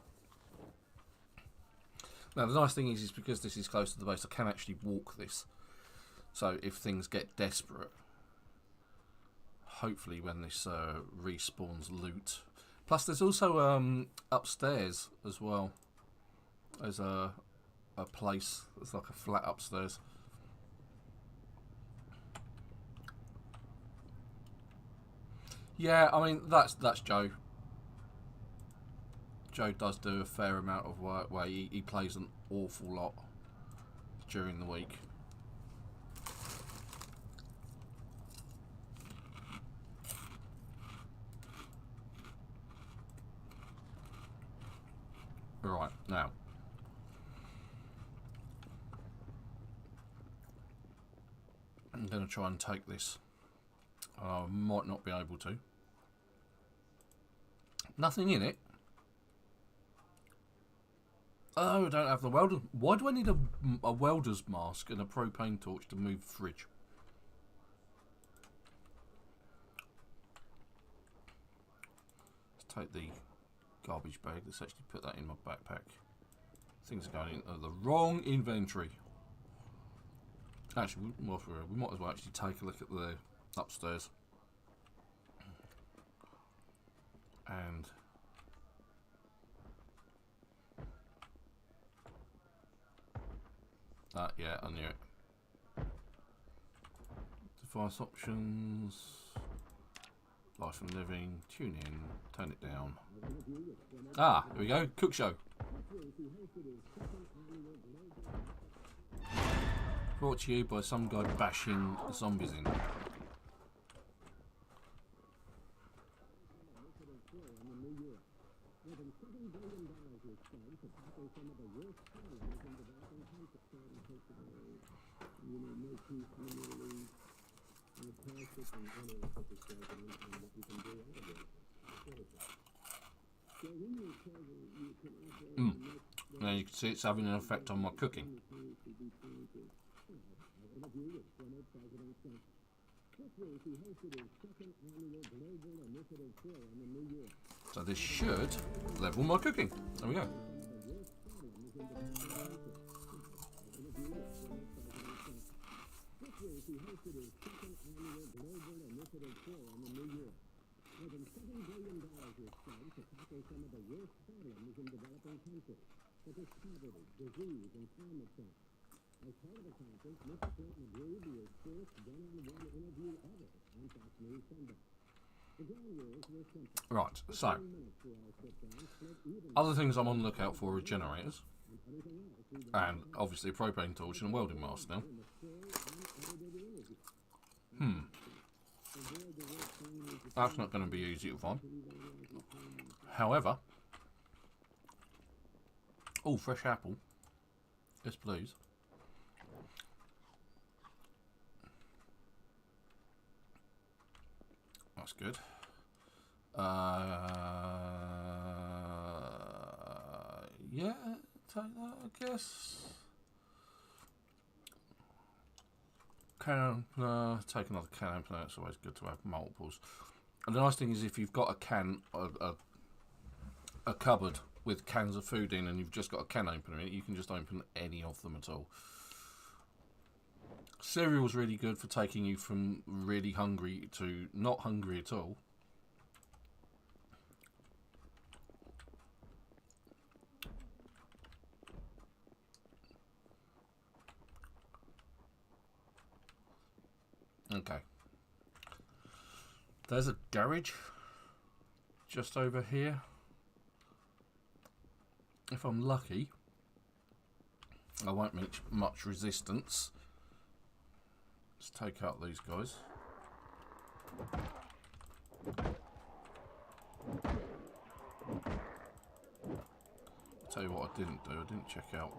Now the nice thing is because this is close to the base, I can actually walk this. So if things get desperate, hopefully when this respawns loot. Plus there's also upstairs as well. There's a place, it's like a flat upstairs. Yeah, I mean that's Joe. Joe does do a fair amount of work where he plays an awful lot during the week. Right, now. I'm going to try and take this. I might not be able to. Nothing in it. Oh, I don't have the welder. Why do I need a welder's mask and a propane torch to move the fridge? Let's take the garbage bag. Let's actually put that in my backpack. Things are going into the wrong inventory. Actually, we might as well actually take a look at the upstairs. And yeah, I knew it. Device options, life and living, tune in, turn it down. Ah, here we go, cook show. Brought to you by some guy bashing zombies in. Now you can see it's having an effect on my cooking. So this should level my cooking. There we go. Right, so other things I'm on the lookout for are generators, and obviously a propane torch and a welding mask now. That's not going to be easy to find. However, oh, fresh apple. Yes, please. That's good. Yeah, take that, I guess. Can take another can opener. It's always good to have multiples. And the nice thing is, if you've got a can, a cupboard with cans of food in, and you've just got a can opener in it, you can just open any of them at all. Cereal's really good for taking you from really hungry to not hungry at all. Okay. There's a garage just over here. If I'm lucky, I won't meet much resistance. Let's take out these guys. Tell you what I didn't do, I didn't check out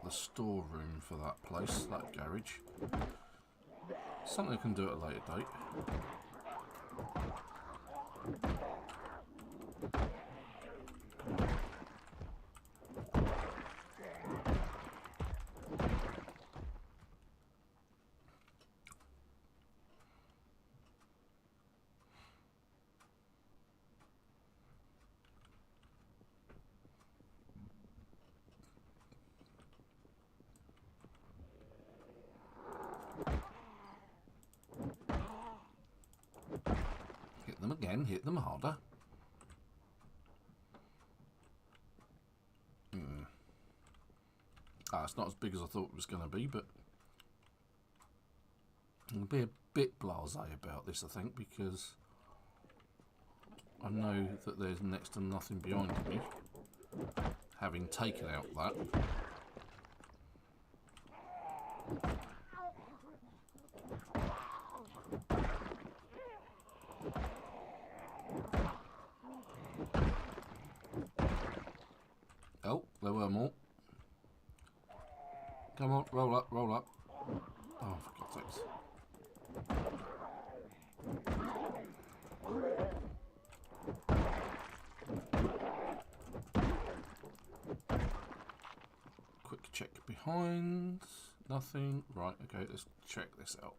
the storeroom for that place, that garage. Something I can do at a later date. Hit them again, hit them harder. It's not as big as I thought it was going to be, but I'll be a bit blasé about this, I think, because I know that there's next to nothing behind me, having taken out that. Oh, there were more. Come on, roll up, roll up. Oh, for God's sakes. Quick check behind. Nothing. Right, okay, let's check this out.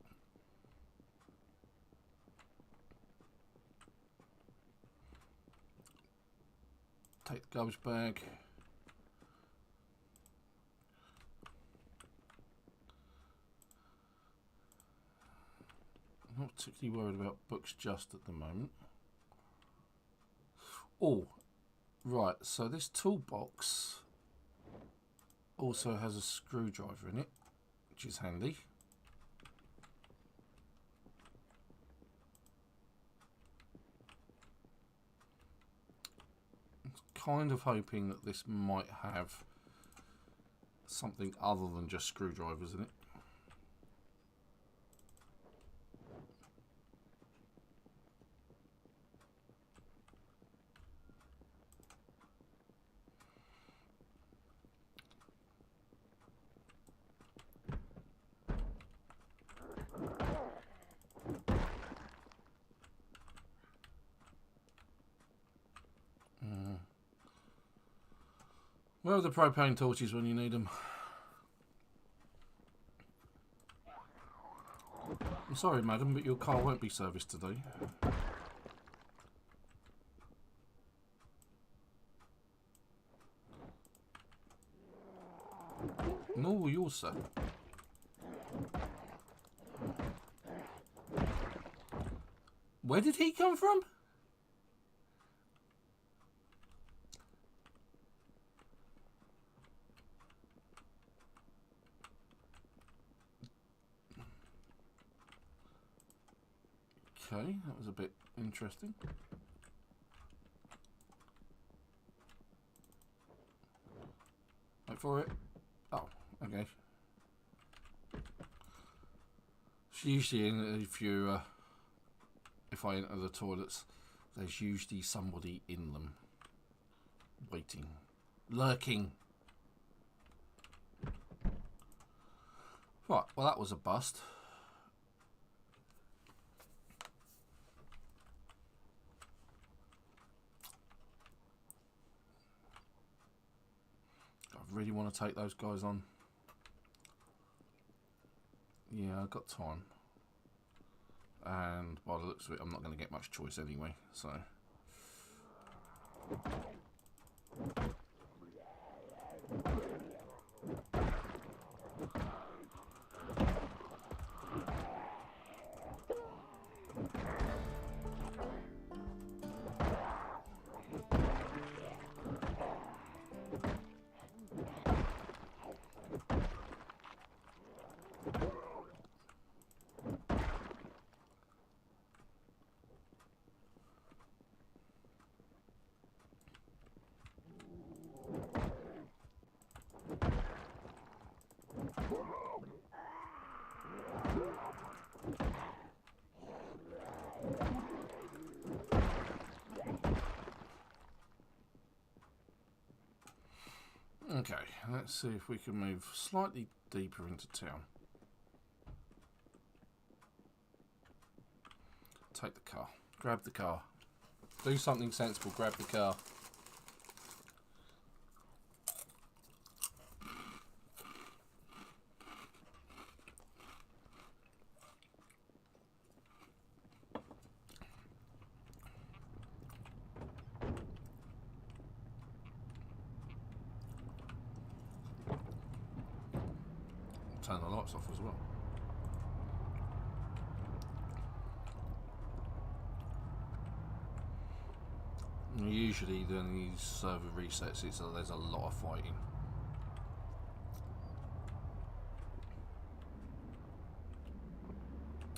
Take the garbage bag. I'm not particularly worried about books just at the moment. Oh, right, so this toolbox also has a screwdriver in it, which is handy. I'm kind of hoping that this might have something other than just screwdrivers in it. Where are the propane torches when you need them? I'm sorry, madam, but your car won't be serviced today. No, yours, sir. Where did he come from? Okay, that was a bit interesting. Wait for it. Oh, okay. So usually, if I enter the toilets, there's usually somebody in them, waiting, lurking. Right. Well, that was a bust. I really want to take those guys on. Yeah, I've got time. And by the looks of it, I'm not going to get much choice anyway, so... Okay, let's see if we can move slightly deeper into town. Take the car. Grab the car. Do something sensible. Grab the car. Turn the lights off as well. Usually then these server resets it, so there's a lot of fighting.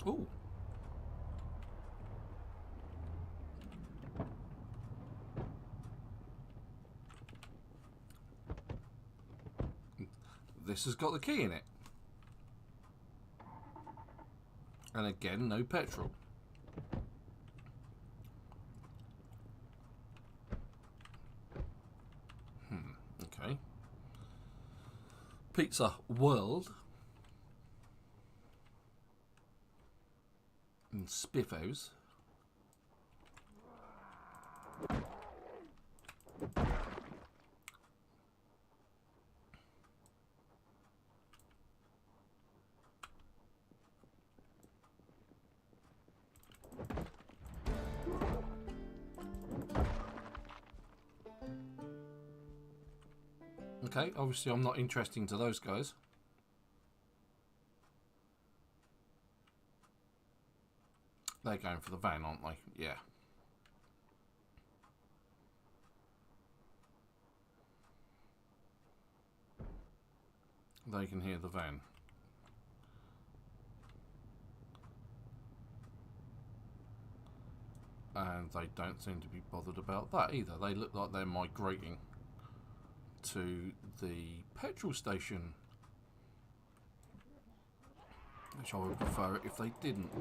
Ooh. This has got the key in it. And again, no petrol. Okay. Pizza World. And Spiffos. Okay, obviously I'm not interesting to those guys. They're going for the van, aren't they? Yeah. They can hear the van. And they don't seem to be bothered about that either. They look like they're migrating to the petrol station, which I would prefer it if they didn't.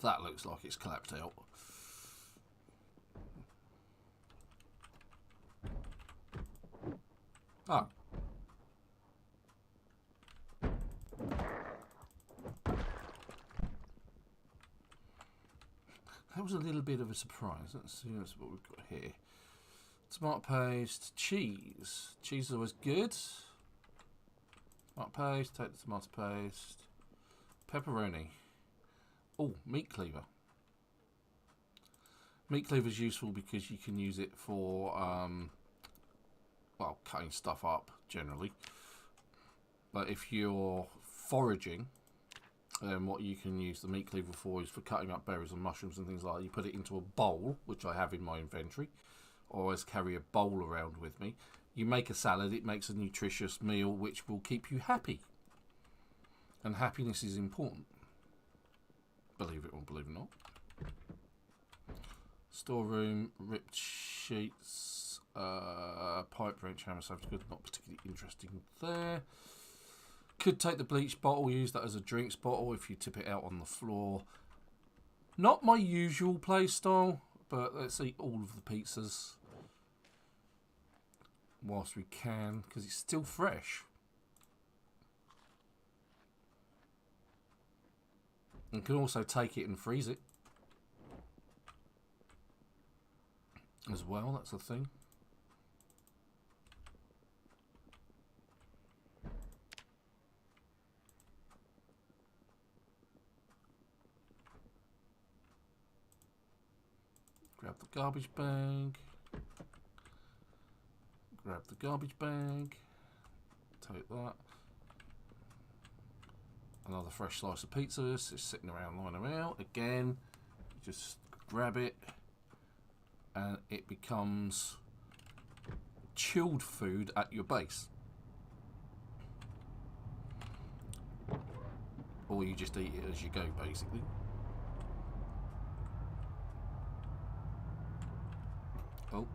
That looks like it's clapped out. Oh. That was a little bit of a surprise. Let's see what we've got here. Tomato paste, cheese. Cheese is always good. Tomato paste, take the tomato paste. Pepperoni. Oh, meat cleaver. Meat cleaver is useful because you can use it for well, cutting stuff up generally. But if you're foraging, then what you can use the meat cleaver for is for cutting up berries and mushrooms and things like that. You put it into a bowl, which I have in my inventory. I always carry a bowl around with me. You make a salad, it makes a nutritious meal which will keep you happy. And happiness is important. Believe it or believe it not. Storeroom, ripped sheets, pipe wrench, hammer, so good. Not particularly interesting there. Could take the bleach bottle, use that as a drinks bottle if you tip it out on the floor. Not my usual play style, but let's eat all of the pizzas whilst we can, because it's still fresh. And can also take it and freeze it as well, that's a thing. Grab the garbage bag. Grab the garbage bag. Take that. Another fresh slice of pizza. It's sitting around lying around. Again, just grab it. And it becomes chilled food at your base. Or you just eat it as you go, basically. Oh.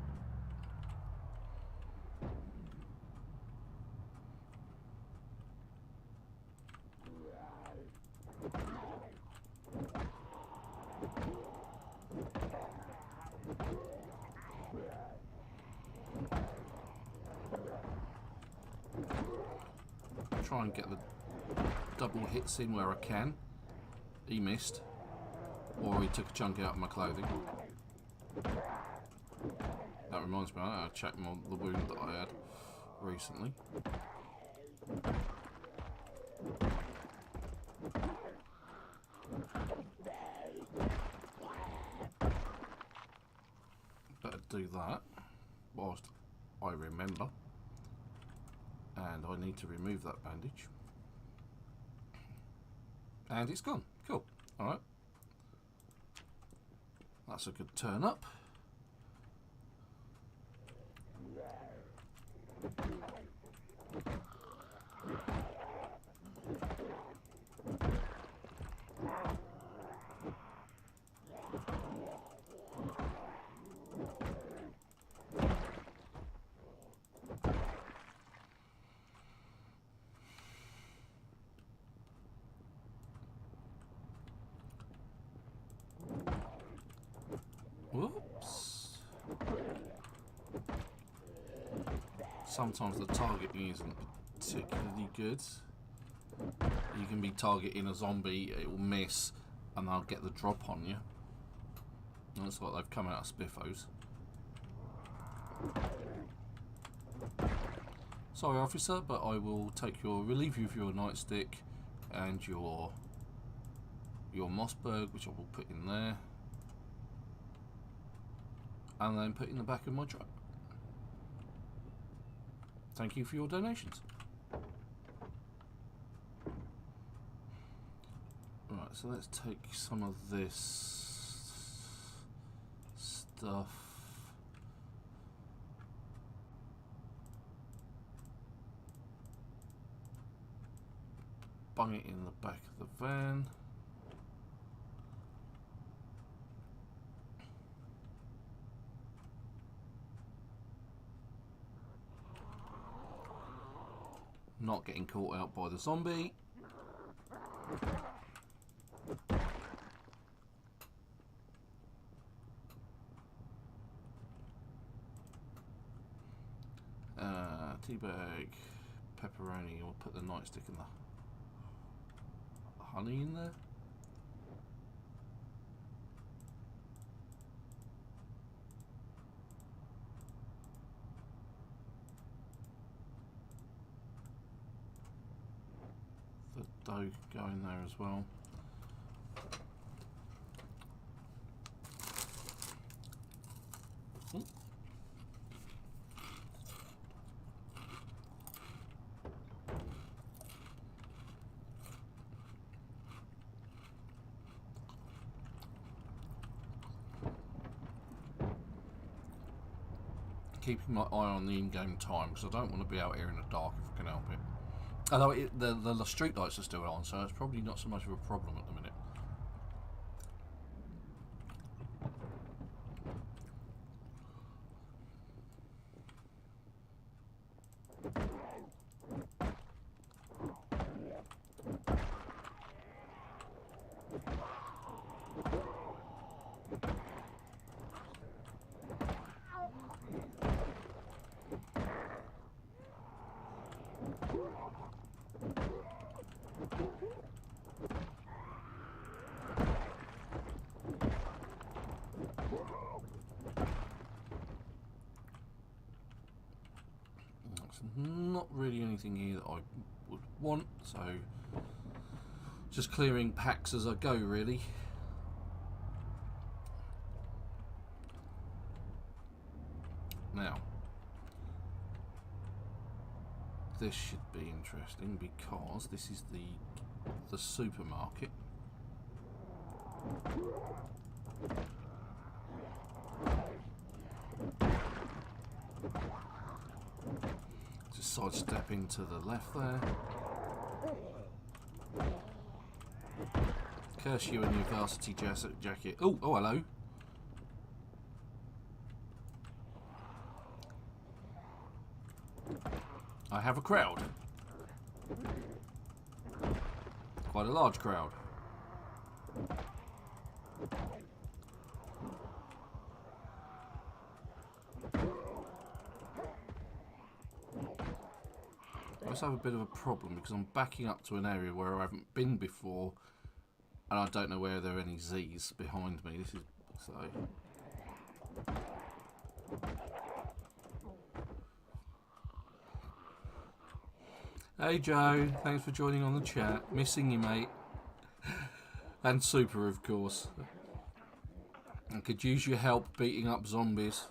Try and get the double hits in where I can. He missed. Or he took a chunk out of my clothing. That reminds me, I checked the wound that I had recently. Better do that whilst I remember. And I need to remove that bandage. And it's gone. Cool. Alright. That's a good turn up. Whoops. Sometimes the targeting isn't particularly good. You can be targeting a zombie, it will miss, and they'll get the drop on you. Looks like they've come out of spiffos. Sorry, officer, but I will relieve you of your nightstick and your Mossberg, which I will put in there. And then put in the back of my truck. Thank you for your donations. Right, so let's take some of this stuff. Bung it in the back of the van. Not getting caught out by the zombie. Teabag, pepperoni. We'll put the nightstick and the honey in there. The dough go in there as well. keeping my eye on the in-game time because I don't want to be out here in the dark if I can help it. Although the street lights are still on, so it's probably not so much of a problem at the minute. Not really anything here that I would want, so just clearing packs as I go, really. Now, this should be interesting because this is the supermarket. Just sidestep into the left there. Curse you and your varsity jacket. Oh, hello. I have a crowd. Quite a large crowd. I also have a bit of a problem because I'm backing up to an area where I haven't been before and I don't know where there are any Z's behind me. This is so. Hey Joe, thanks for joining on the chat. Missing you, mate. And Super, of course. I could use your help beating up zombies.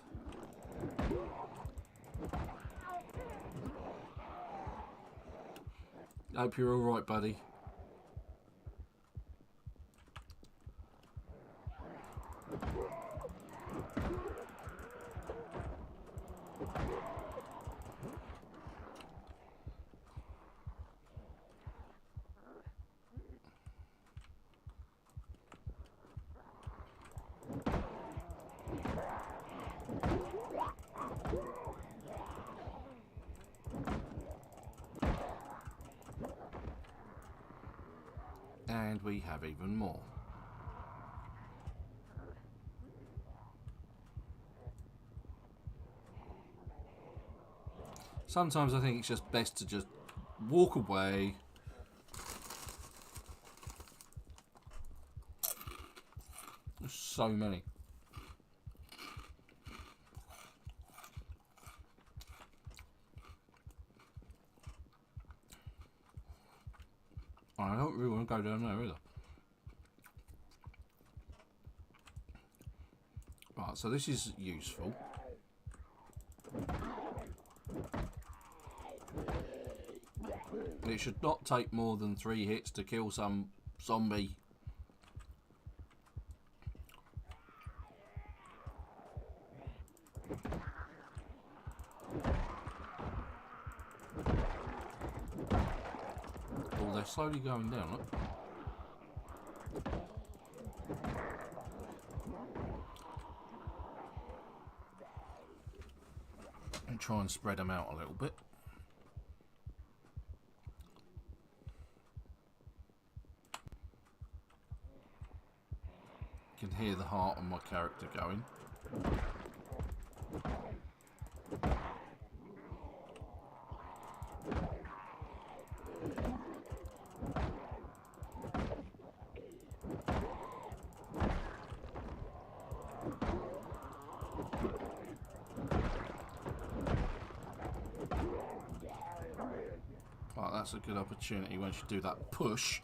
Hope you're alright, buddy. And we have even more. Sometimes I think it's just best to just walk away. There's so many. I don't really want to go down there either. Right, so this is useful. It should not take more than 3 hits to kill some zombie. Oh, they're slowly going down, look. And try and spread them out a little bit. You can hear the heart on my character going. Right, that's a good opportunity once you do that push.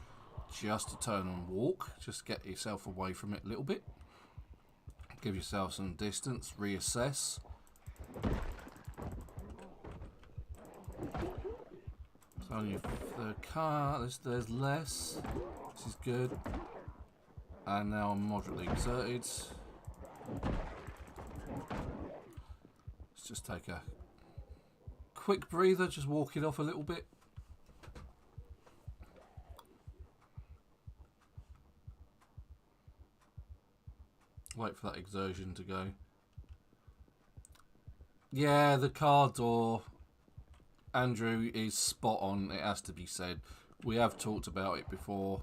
Just to turn and walk, just get yourself away from it a little bit, give yourself some distance, reassess. It's only the car, there's less, this is good, and now I'm moderately exerted. Let's just take a quick breather, just walk it off a little bit. Wait for that exertion to go. Yeah, the car door, Andrew, is spot on. It has to be said. We have talked about it before.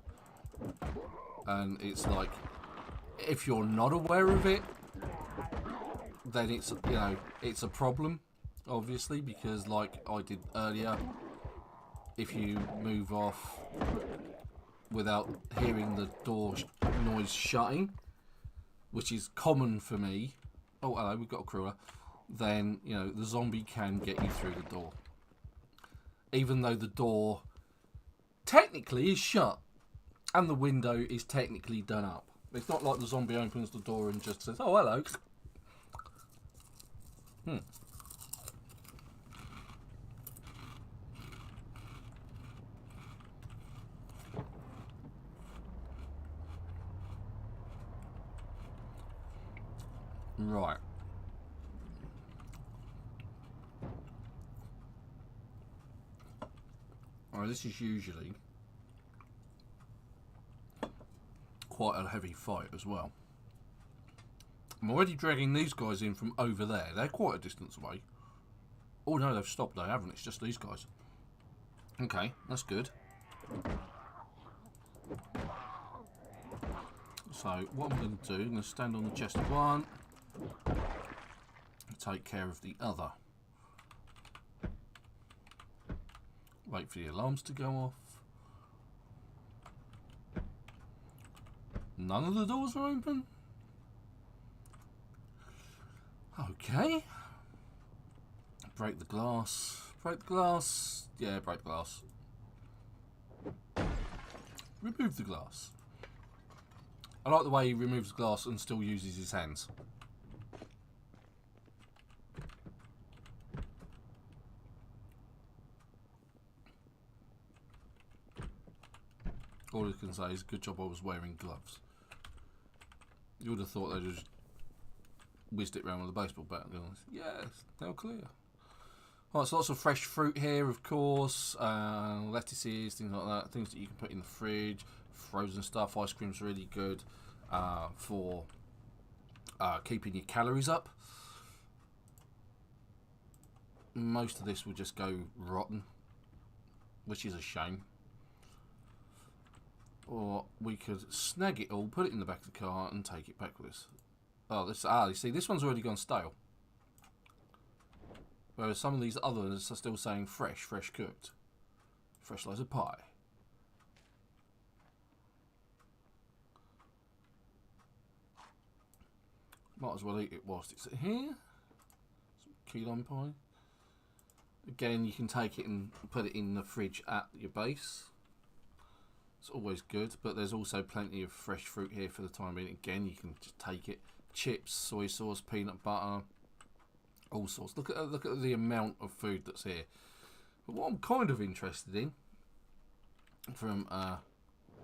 And it's like, if you're not aware of it, then it's, you know, it's a problem, obviously, because like I did earlier, if you move off without hearing the door noise shutting, which is common for me. Oh, hello, we've got a cruller. Then, you know, the zombie can get you through the door. Even though the door technically is shut and the window is technically done up. It's not like the zombie opens the door and just says, oh, hello. Right. Alright, this is usually quite a heavy fight as well. I'm already dragging these guys in from over there. They're quite a distance away. Oh no, they've stopped. They haven't. It's just these guys. Okay, that's good. So what I'm going to do, I'm going to stand on the chest of one. Take care of the other. Wait for the alarms to go off. None of the doors are open. Okay. Break the glass. Break the glass. Yeah, break the glass. Remove the glass. I like the way he removes the glass and still uses his hands. All I can say is, good job I was wearing gloves. You would have thought they'd just whizzed it around with a baseball bat. Yes, now clear. Right, so lots of fresh fruit here, of course. Lettuces, things like that. Things that you can put in the fridge. Frozen stuff. Ice cream's really good for keeping your calories up. Most of this will just go rotten, which is a shame. Or we could snag it all, put it in the back of the car, and take it back with us. Oh, you see, this one's already gone stale. Whereas some of these others are still saying fresh cooked. Fresh slice of pie. Might as well eat it whilst it's here. Some key lime pie. Again, you can take it and put it in the fridge at your base. It's always good, but there's also plenty of fresh fruit here for the time being. Again, you can just take it. Chips, soy sauce, peanut butter, all sorts. Look at the amount of food that's here. But what I'm kind of interested in, from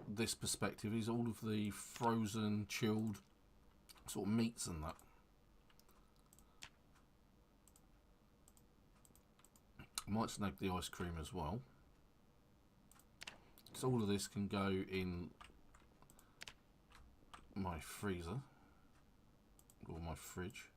this perspective, is all of the frozen, chilled sort of meats and that. I might snag the ice cream as well. So all of this can go in my freezer or my fridge.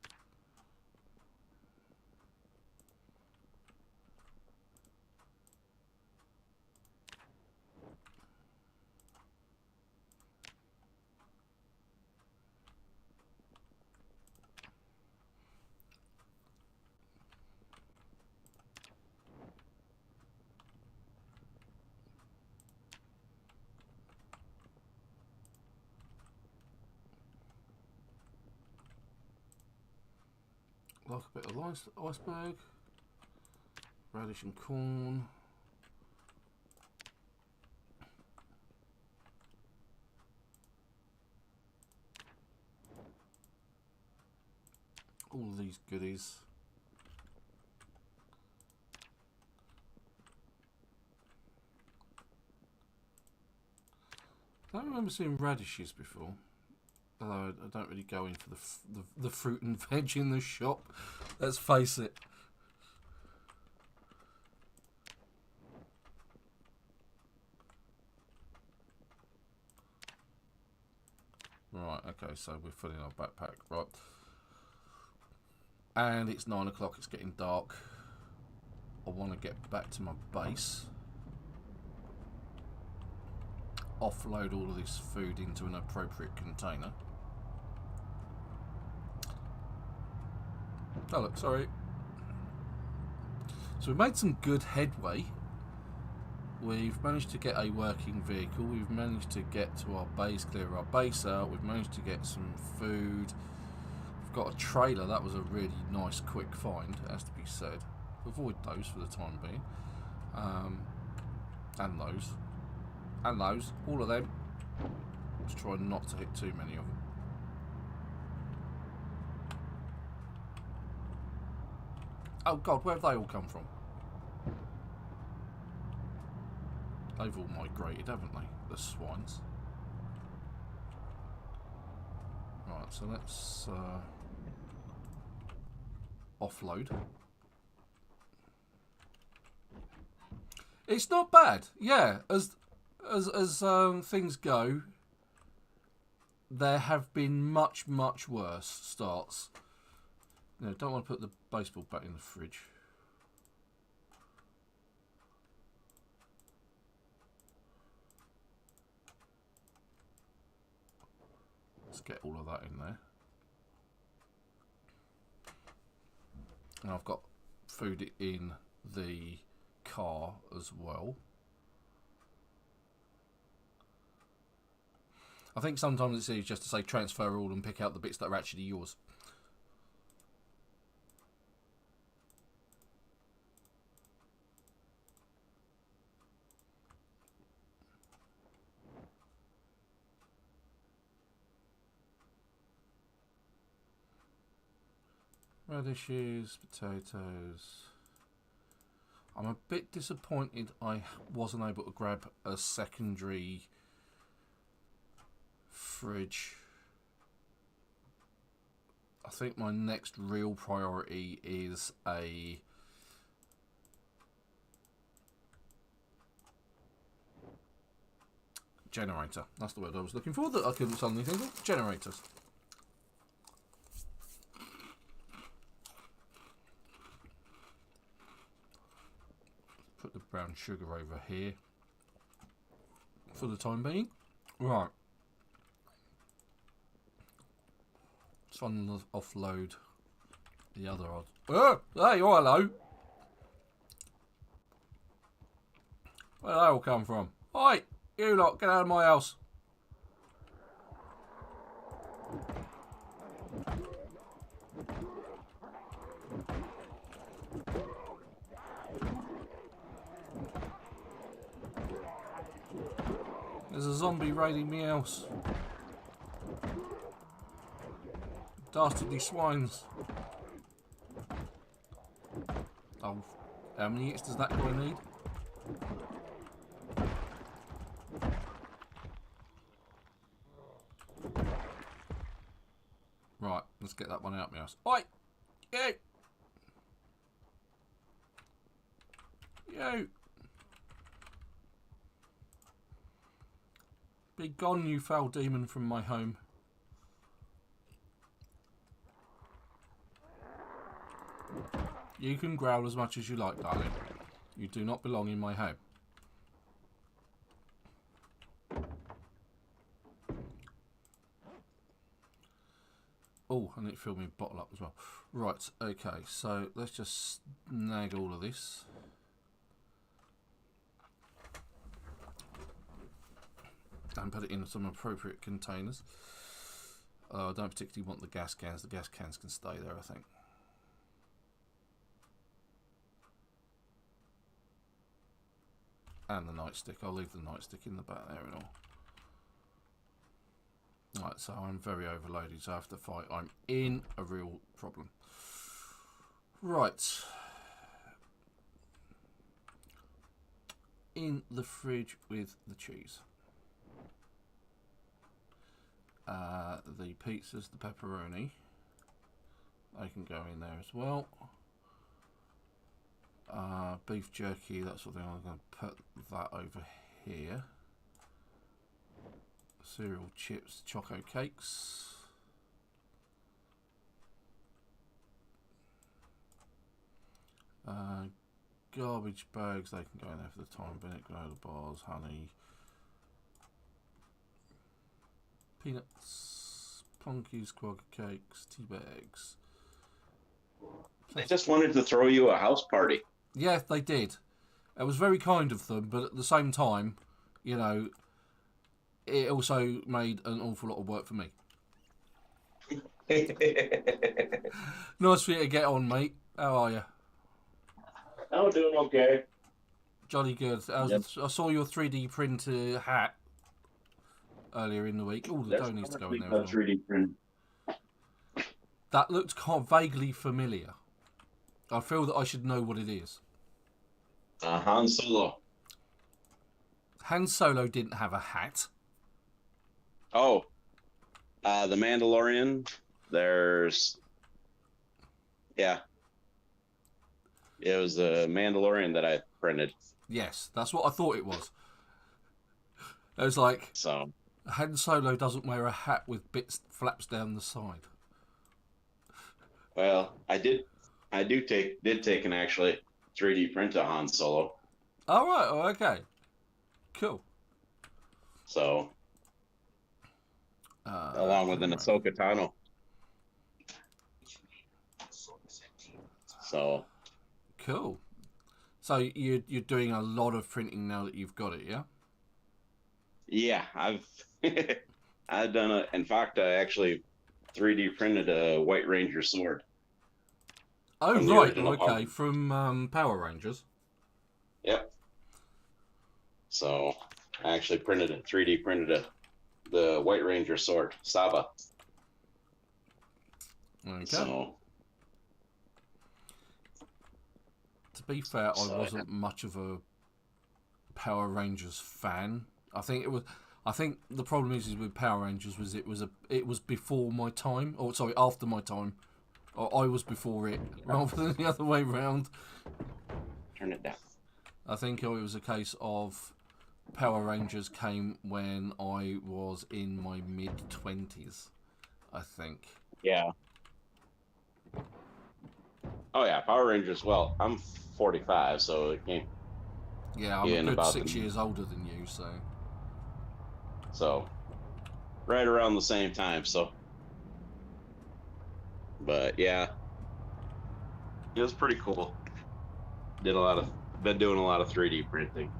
Like a bit of iceberg, radish and corn. All of these goodies. I don't remember seeing radishes before. Although I don't really go in for the fruit and veg in the shop. Let's face it. Right, okay, so we're filling our backpack, right. And it's 9 o'clock, it's getting dark. I want to get back to my base. Offload all of this food into an appropriate container. Oh look, sorry. So we've made some good headway. We've managed to get a working vehicle. We've managed to get to our base, clear our base out. We've managed to get some food. We've got a trailer. That was a really nice, quick find, has to be said. Avoid those for the time being. And those. And those. All of them. Let's try not to hit too many of them. Oh God, where have they all come from? They've all migrated, haven't they? The swines. Right, so let's offload. It's not bad, yeah. As things go, there have been much worse starts. No, don't want to put the baseball bat in the fridge. Let's get all of that in there. And I've got food in the car as well. I think sometimes it's easy just to say transfer all and pick out the bits that are actually yours. Radishes, potatoes. I'm a bit disappointed I wasn't able to grab a secondary fridge. I think my next real priority is a generator. That's the word I was looking for that I couldn't suddenly think of. Generators. Put the brown sugar over here for the time being. Right. So I'm offload the other odd. Oh, hey, oh, hello. Where did they all come from? Oi, you lot, get out of my house. There's a zombie raiding me house. Dastardly swines. Oh, how many hits does that guy need? Right, let's get that one out of my house. Oi! You! You! Be gone, you foul demon, from my home. You can growl as much as you like, darling. You do not belong in my home. Oh, I need to fill my bottle up as well. Right, okay, so let's just snag all of this. And put it in some appropriate containers. I don't particularly want the gas cans. The gas cans can stay there, I think. And the nightstick. I'll leave the nightstick in the back there and all. Right, so I'm very overloaded, so I have to fight. I'm in a real problem. Right. In the fridge with the cheese. The pizzas, the pepperoni. They can go in there as well. Beef jerky, that sort of thing. I'm going to put that over here. Cereal, chips, choco cakes. Garbage bags, they can go in there for the time being. Granola bars, honey, peanuts, plunkies, quagga cakes, tea bags. They just wanted to throw you a house party. Yeah, they did. It was very kind of them, but at the same time, you know, it also made an awful lot of work for me. Nice for you to get on, mate. How are you? I'm doing okay. Jolly good. Yep. I saw your 3D printer hat earlier in the week. Oh, the dough needs to go in there as well. 3D print. That looked kind of vaguely familiar. I feel that I should know what it is. Han Solo. Han Solo didn't have a hat. Oh, the Mandalorian. There's, yeah. It was the Mandalorian that I printed. Yes, that's what I thought it was. It was like, So Han Solo doesn't wear a hat with flaps down the side. well, did take an actually 3D print of Han Solo. All right. Oh, okay. Cool. So along with an Ahsoka Tano. So cool. So you're doing a lot of printing now that you've got it, yeah? yeah, I've I've done it. In fact, I actually 3D printed a White Ranger sword. Oh, From the right. original Okay. Power. From Power Rangers. Yep. So I actually 3D printed the White Ranger sword, Saba. Okay. So to be fair, I wasn't much of a Power Rangers fan. I think the problem is with Power Rangers was it was before my time, or sorry, after my time. Or I was before it, rather than the other way round. Turn it down. I think it was a case of Power Rangers came when I was in my mid-20s, I think. Yeah. Oh yeah, Power Rangers. Well, I'm 45, so it came. Yeah, I'm a good 6 years older than you, so. So right around the same time. So, but yeah, it was pretty cool. Been doing a lot of 3D printing.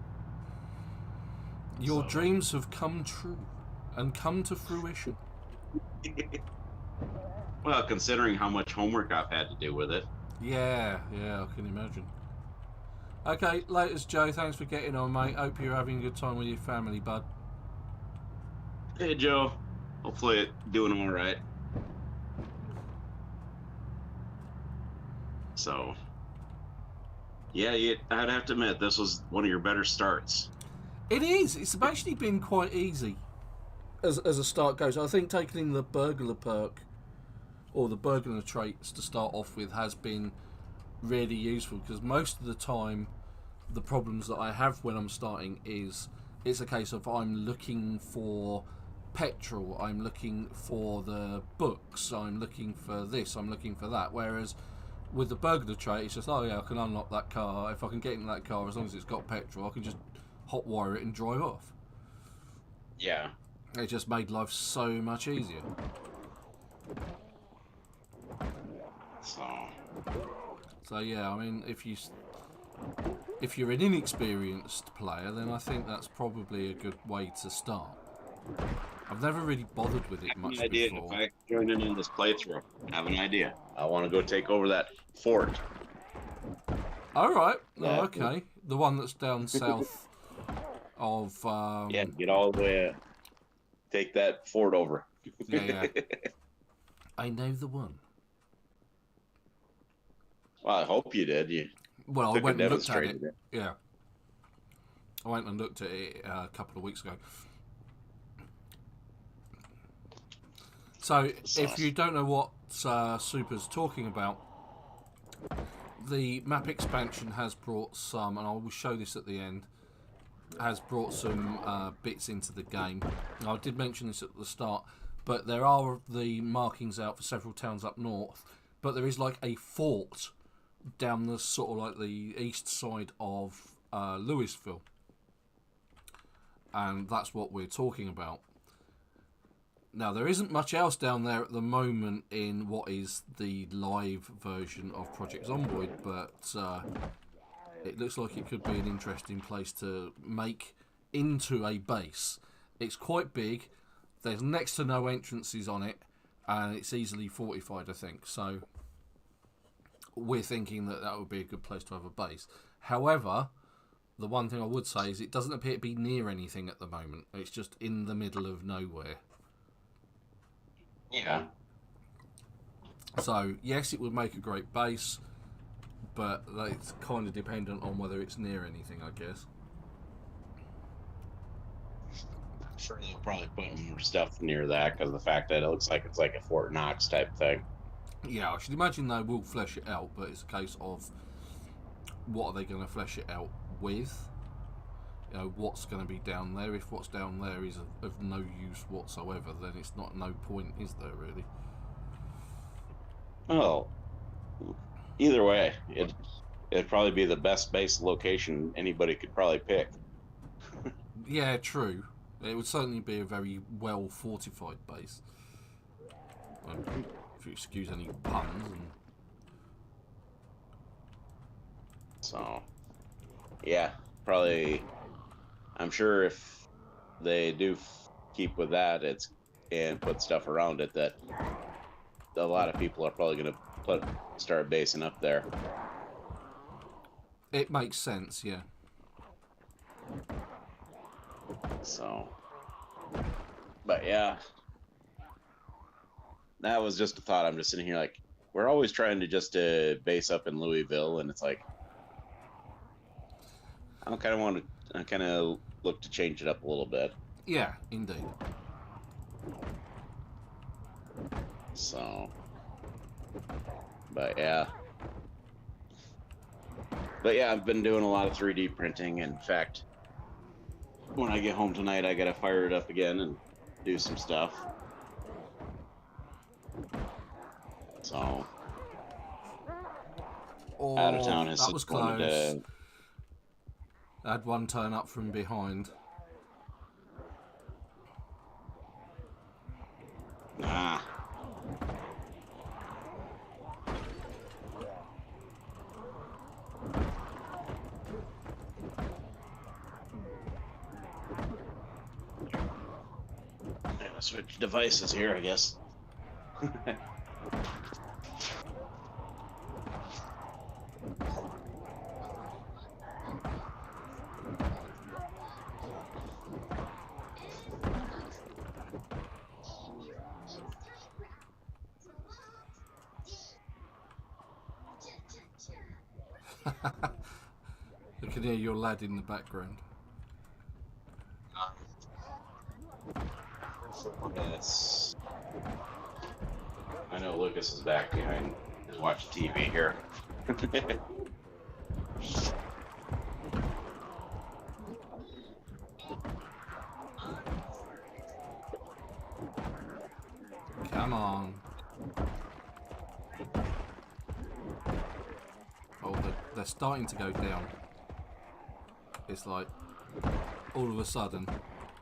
Your dreams have come true and come to fruition. Well, considering how much homework I've had to do with it. Yeah, I can imagine. Okay, latest Joe, thanks for getting on, mate. Hope you're having a good time with your family, bud. Hey, Joe. Hopefully doing all right. So, yeah, I'd have to admit, this was one of your better starts. It is. It's actually been quite easy as a start goes. I think taking the burglar perk or the burglar traits to start off with has been really useful, because most of the time the problems that I have when I'm starting is it's a case of I'm looking for petrol, I'm looking for the books, I'm looking for this, I'm looking for that, whereas with the burglar trait it's just, oh yeah, I can unlock that car. If I can get in that car, as long as it's got petrol, I can just hotwire it and drive off. Yeah. It just made life so much easier. So yeah, I mean, if you're an inexperienced player, then I think that's probably a good way to start. I've never really bothered with it much before. If I join in this playthrough, I have an idea. I want to go take over that fort. All right. Oh, okay. The one that's down south of. Yeah, get all the way. Take that fort over. Yeah. I know the one. Well, I hope you did. Well, I went and looked at it. Yeah. I went and looked at it a couple of weeks ago. So, if you don't know what Super's talking about, the map expansion has brought some, and I will show this at the end, has brought some bits into the game. I did mention this at the start, but there are the markings out for several towns up north, but there is like a fort down the sort of like the east side of Louisville, and that's what we're talking about. Now, there isn't much else down there at the moment in what is the live version of Project Zomboid, but it looks like it could be an interesting place to make into a base. It's quite big, there's next to no entrances on it, and it's easily fortified, I think, so we're thinking that that would be a good place to have a base. However, the one thing I would say is it doesn't appear to be near anything at the moment. It's just in the middle of nowhere. Yeah. So, yes, it would make a great base, but it's kind of dependent on whether it's near anything, I guess. I'm sure they'll probably put more stuff near that because of the fact that it looks like it's like a Fort Knox type thing. Yeah, I should imagine they will flesh it out, but it's a case of what are they going to flesh it out with? You know, what's going to be down there? If what's down there is of no use whatsoever, then it's not no point, is there, really? Well, either way, it'd probably be the best base location anybody could probably pick. Yeah, true. It would certainly be a very well fortified base. If you excuse any puns. So, yeah, probably. I'm sure if they do keep with that, and put stuff around it, that a lot of people are probably going to start basing up there. It makes sense, yeah. So, but yeah, that was just a thought. I'm just sitting here like, we're always trying to just base up in Louisville, and it's like, I kind of look to change it up a little bit. Yeah, indeed. So, but yeah, I've been doing a lot of 3D printing. In fact, when I get home tonight, I gotta fire it up again and do some stuff. So, out of town has that was close. I had one turn up from behind. Ah. I'm gonna switch devices here, I guess. I can hear your lad in the background. Yes. I know Lucas is back behind his watching TV here. Come on. Oh, they're starting to go down. It's like, all of a sudden,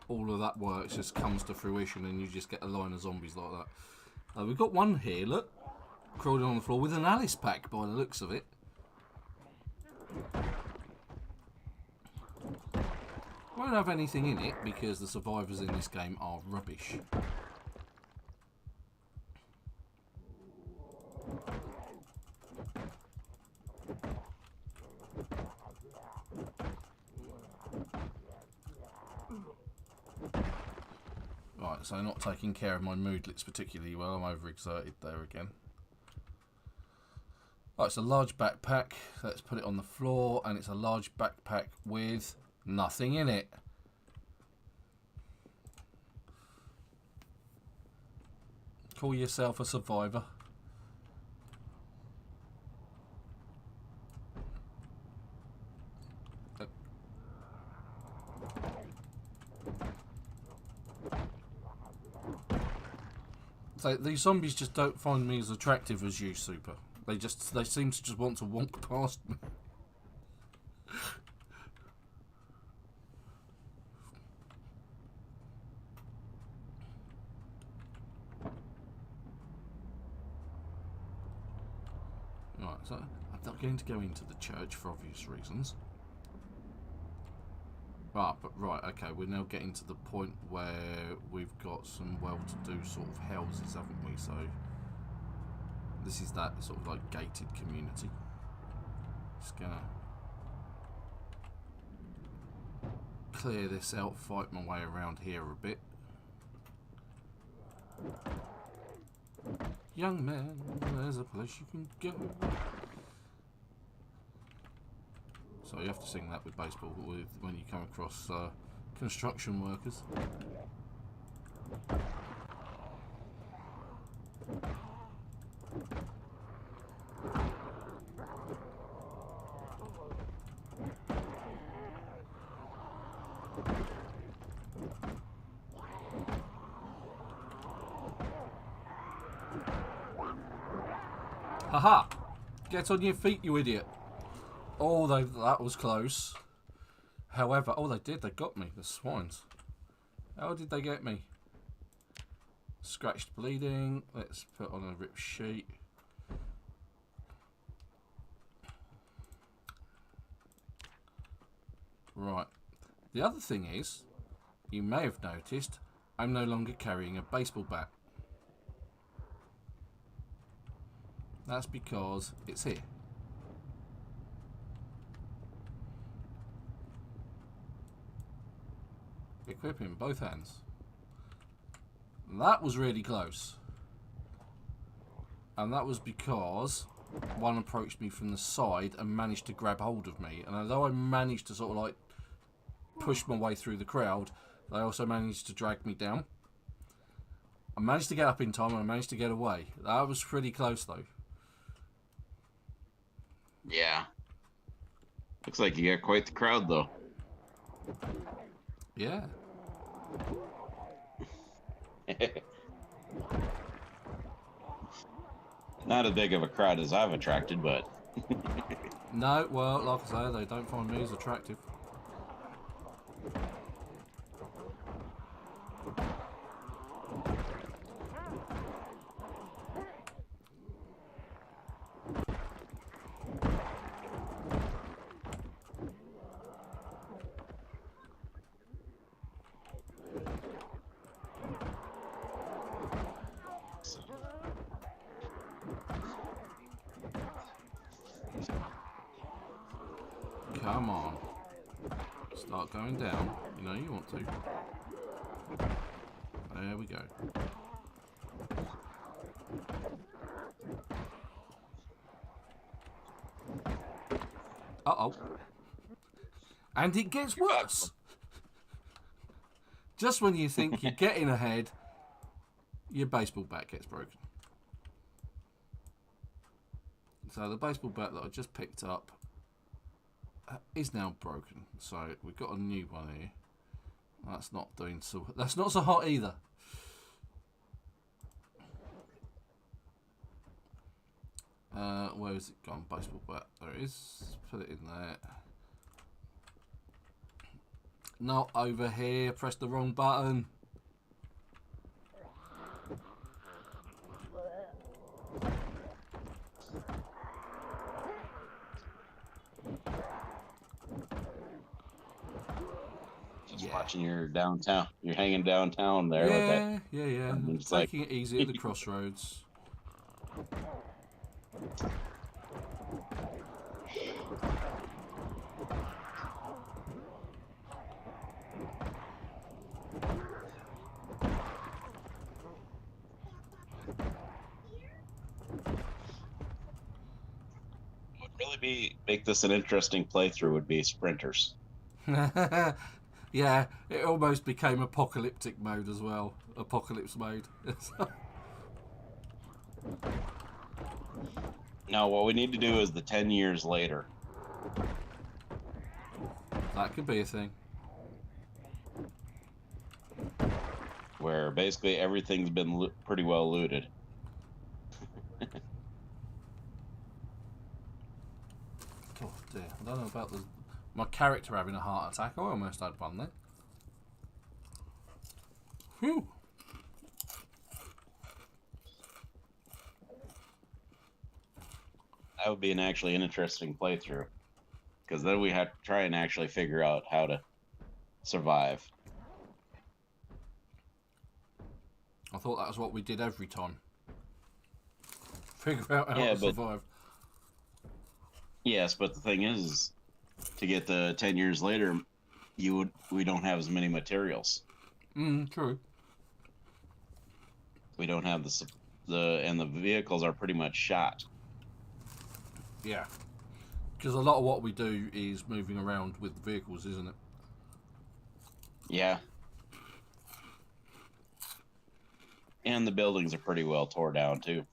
all of that work just comes to fruition and you just get a line of zombies like that. We've got one here, look, crawling on the floor with an Alice pack by the looks of it. Won't have anything in it because the survivors in this game are rubbish. Right, so not taking care of my moodlets particularly well. I'm overexerted there again. Right, it's a large backpack. Let's put it on the floor, and it's a large backpack with nothing in it. Call yourself a survivor. These zombies just don't find me as attractive as you, Super. They seem to just want to walk past me. Right, so I'm not going to go into the church for obvious reasons. Right, okay, we're now getting to the point where we've got some well-to-do sort of houses, haven't we? So this is that sort of like gated community. Just gonna clear this out, fight my way around here a bit. Young man, there's a place you can go. So you have to sing that with baseball when you come across construction workers. Haha! Get on your feet, you idiot! Oh, that was close. However, oh, they got me, the swines. How did they get me? Scratched, bleeding. Let's put on a ripped sheet. Right. The other thing is, you may have noticed, I'm no longer carrying a baseball bat. That's because it's here. Equip in both hands. That was really close. And that was because one approached me from the side and managed to grab hold of me. And although I managed to sort of like push my way through the crowd, they also managed to drag me down. I managed to get up in time and I managed to get away. That was pretty close though. Yeah. Looks like you got quite the crowd though. Yeah. Not as big of a crowd as I've attracted, but... No, well, like I say, they don't find me as attractive. Come on. Start going down. You know you want to. There we go. Uh-oh. And it gets worse. Just when you think you're getting ahead, your baseball bat gets broken. So the baseball bat that I just picked up is now broken. So we've got a new one here. That's not doing so. That's not so hot either. Where is it gone? Baseball bat. There it is. Put it in there. Not over here. Press the wrong button. Just watching your downtown. You're hanging downtown there. Yeah, with that. yeah. It's taking it easy at the crossroads. Make this an interesting playthrough would be sprinters. Yeah, it almost became apocalyptic mode as well. Apocalypse mode. Now, what we need to do is the 10 years later. That could be a thing. where basically everything's been pretty well looted. Oh dear, I don't know about my character having a heart attack. I almost had one then. Whew. That would be an interesting playthrough, because then we have to try and actually figure out how to survive. I thought that was what we did every time. Figure out how Yeah, to but survive. yes, but the thing is, to get the 10 years later, we don't have as many materials. True. We don't have and the vehicles are pretty much shot. Yeah. Because a lot of what we do is moving around with vehicles, isn't it? Yeah. And the buildings are pretty well tore down too.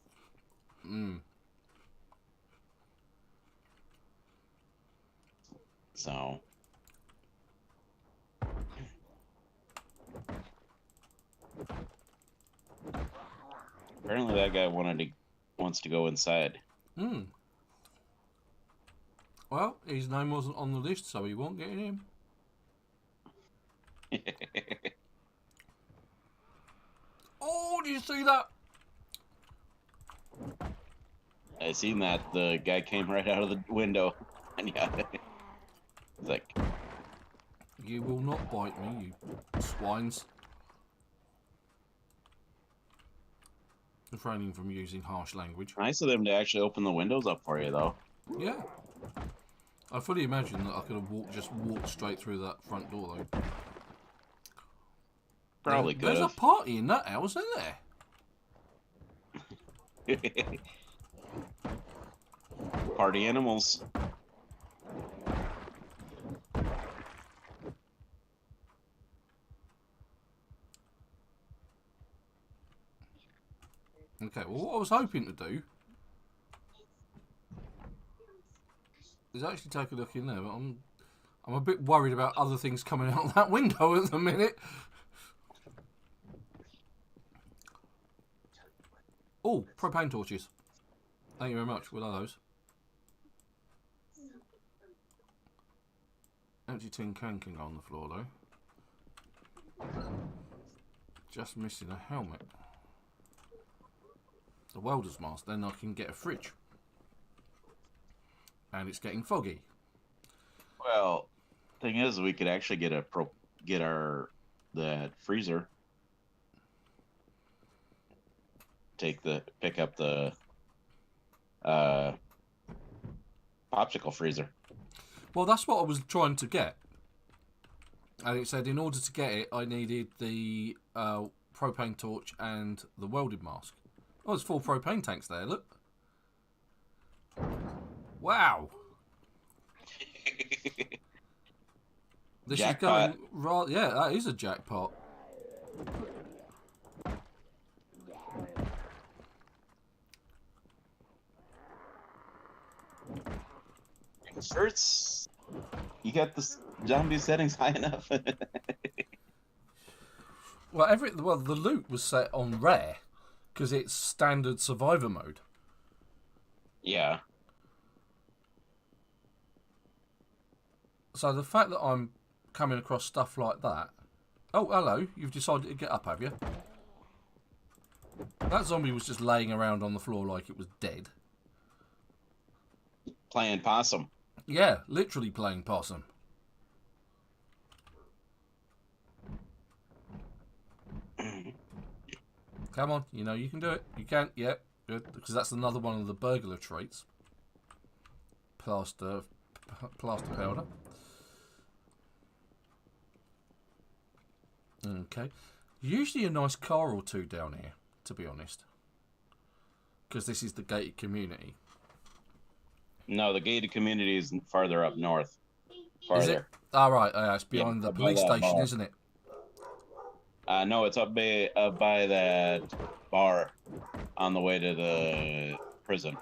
So apparently that guy wants to go inside. Well, his name wasn't on the list, so he won't get in. Oh, did you see that? I seen that. The guy came right out of the window. And yeah. It's like, You will not bite me, you swines. Refraining from using harsh language. nice of them to actually open the windows up for you, though. Yeah. I fully imagine that I could have just walked straight through that front door, though. Probably could There's have. a party in that house, isn't there? Party animals. Okay, well, what I was hoping to do is actually take a look in there, but I'm a bit worried about other things coming out that window at the minute. Oh, propane torches. Thank you very much. What are those? Empty tin can go on the floor, though. Just missing a helmet. The welder's mask. Then I can get a fridge. And it's getting foggy. Well, thing is, we could actually get that freezer. Pick up the popsicle freezer. Well, that's what I was trying to get. And it said in order to get it, I needed the propane torch and the welded mask. Oh, there's 4 propane tanks there, look. Wow. This Jackpot. is going right. Yeah, that is a jackpot. First, you got the zombie settings high enough. Well, the loot was set on rare because it's standard survivor mode. Yeah. So the fact that I'm coming across stuff like that. Oh, hello. You've decided to get up, have you? That zombie was just laying around on the floor like it was dead. Playing possum. Yeah, literally playing possum. Come on, you know you can do it. You can, yep, good. Because that's another one of the burglar traits. Plaster powder. Okay. Usually a nice car or two down here, to be honest. Because this is the gated community. No, the gated community is farther up north. Farther. Is it? Oh, right. It's behind the police station, bar. isn't it? No, it's up by that bar on the way to the prison.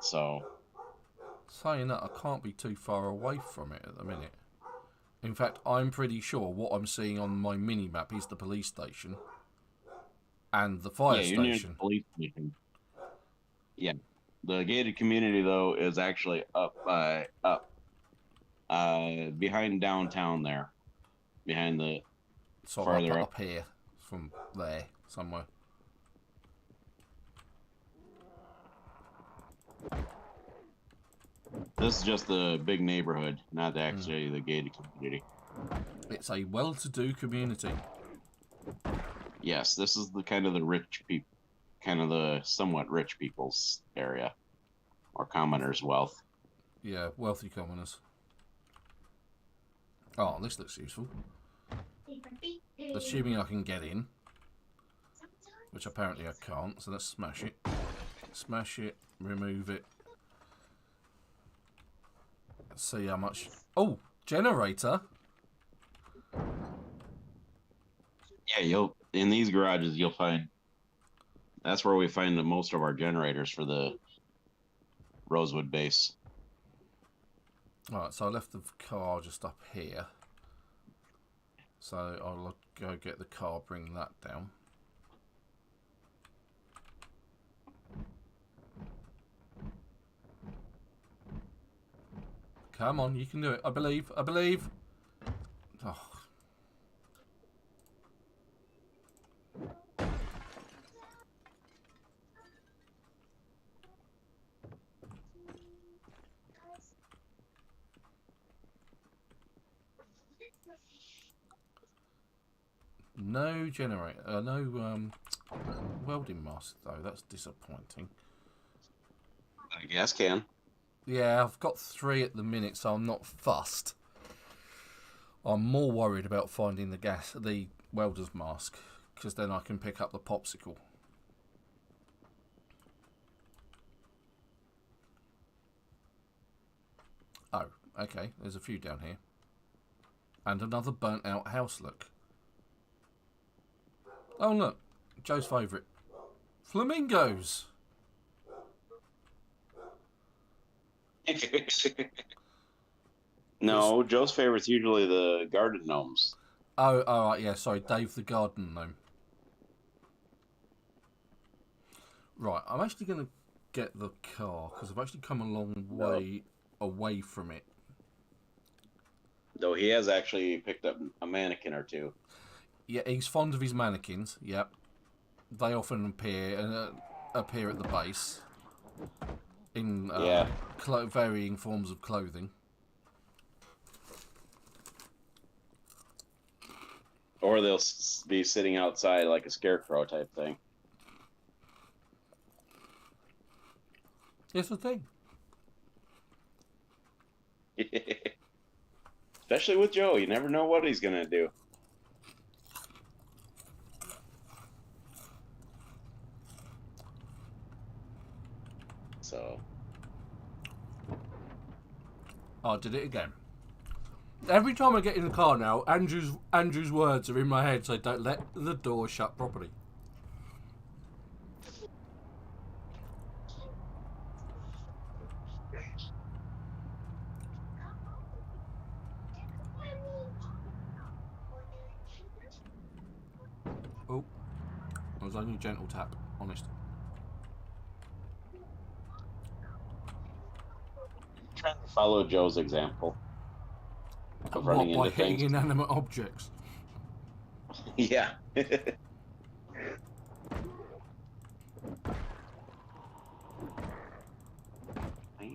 So. Saying that, I can't be too far away from it at the minute. In fact, I'm pretty sure what I'm seeing on my mini-map is the police station and the fire you're near the station. police station. Yeah. The gated community, though, is actually behind downtown there. Behind the Sort of farther up here from there somewhere. This is just the big neighborhood, not actually the gated community. It's a well-to-do community. Yes, this is the kind of the rich people, kind of the somewhat rich people's area, or commoners' wealth. Yeah, wealthy commoners. Oh, this looks useful. Assuming I can get in, which apparently I can't, so let's smash it. Smash it, remove it. Let's see how much... Oh, generator! Yeah, in these garages you'll find... That's where we find most of our generators for the Rosewood base. Alright, so I left the car just up here. So I'll go get the car, bring that down. Come on, you can do it. I believe. I believe. Oh. No generator. No welding mask, though. That's disappointing. I guess can. Yeah, I've got 3 at the minute, so I'm not fussed. I'm more worried about finding the welder's mask, because then I can pick up the popsicle. Oh, okay. There's a few down here. And another burnt out house look. Oh look, Joe's favourite. Flamingos! No, Joe's favorite's usually the garden gnomes. Oh, alright, yeah, sorry, Dave the garden gnome. Right, I'm actually going to get the car, because I've actually come a long way away from it. Though he has actually picked up a mannequin or two. Yeah, he's fond of his mannequins, yep. They often appear at the base. In varying forms of clothing. Or they'll be sitting outside like a scarecrow type thing. It's the thing. Especially with Joe, you never know what he's gonna do. So. Oh, I did it again. Every time I get in the car now, Andrew's words are in my head, so don't let the door shut properly. Oh, it was only a gentle tap, honest. Trying to follow Joe's example of running By into hitting things. inanimate objects. Yeah. Ain't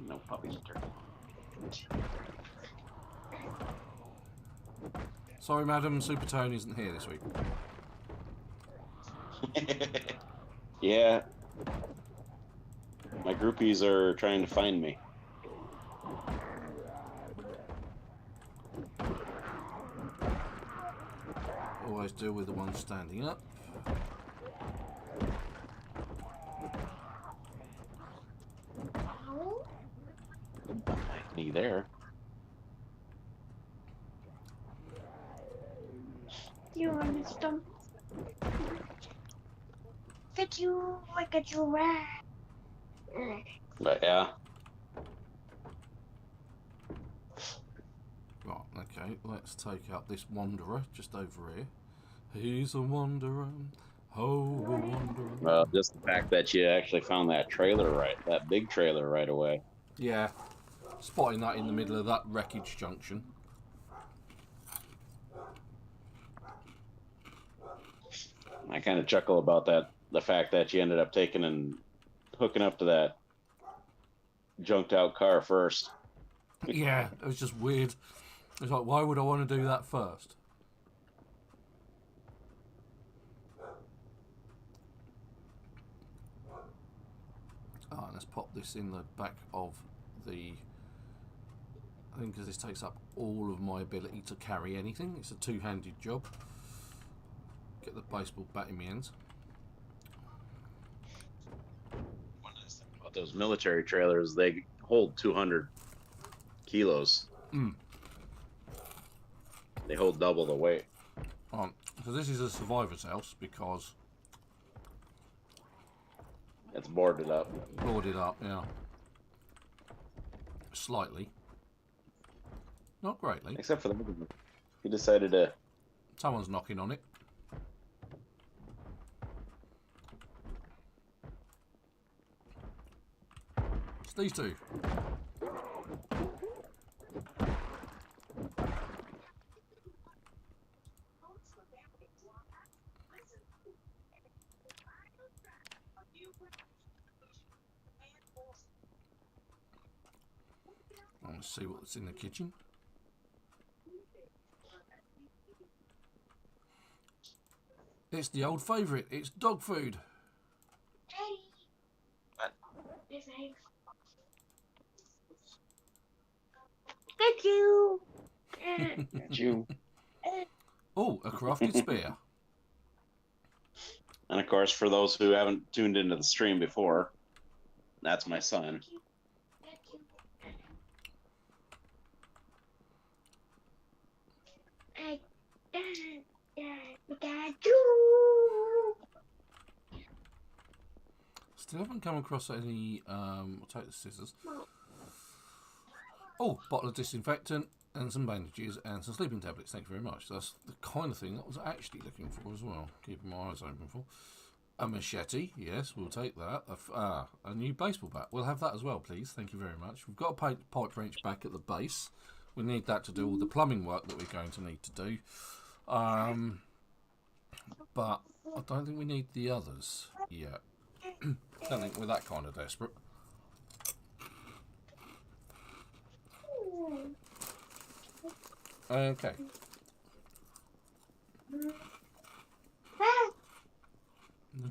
no puppy eater. Sorry, madam, Super Tone isn't here this week. Yeah. My groupies are trying to find me. Always deal with the one standing up. Me there. You want to stomp? Fit you like a giraffe. But yeah. Right, okay, let's take out this wanderer just over here. He's a wanderer, oh, a wanderer. Well, just the fact that you actually found that trailer that big trailer right away. Yeah, spotting that in the middle of that wreckage junction. I kind of chuckle about that, the fact that you ended up taking and hooking up to that junked out car first. Yeah, it was just weird. It's like, why would I want to do that first? Ah, let's pop this in the back of the... I think because this takes up all of my ability to carry anything. It's a two-handed job. Get the baseball bat in my hands. One nice thing about those military trailers, they hold 200 kilos. They hold double the weight. So this is a survivor's house because... It's boarded up. Boarded up, yeah. Slightly. Not greatly. Except for the he decided to... Someone's knocking on it. It's these two. Let's see what's in the kitchen. It's the old favourite. It's dog food. Get you. At you. Oh, a crafted spear. And of course, for those who haven't tuned into the stream before, that's my son. Still haven't come across any. I'll take the scissors. Oh, bottle of disinfectant and some bandages and some sleeping tablets. Thank you very much. That's the kind of thing that I was actually looking for as well. Keeping my eyes open for. A machete, yes, we'll take that. A new baseball bat. We'll have that as well, please. Thank you very much. We've got a pipe wrench back at the base. We need that to do all the plumbing work that we're going to need to do. But I don't think we need the others yet. Don't think we're that kind of desperate. Okay. There's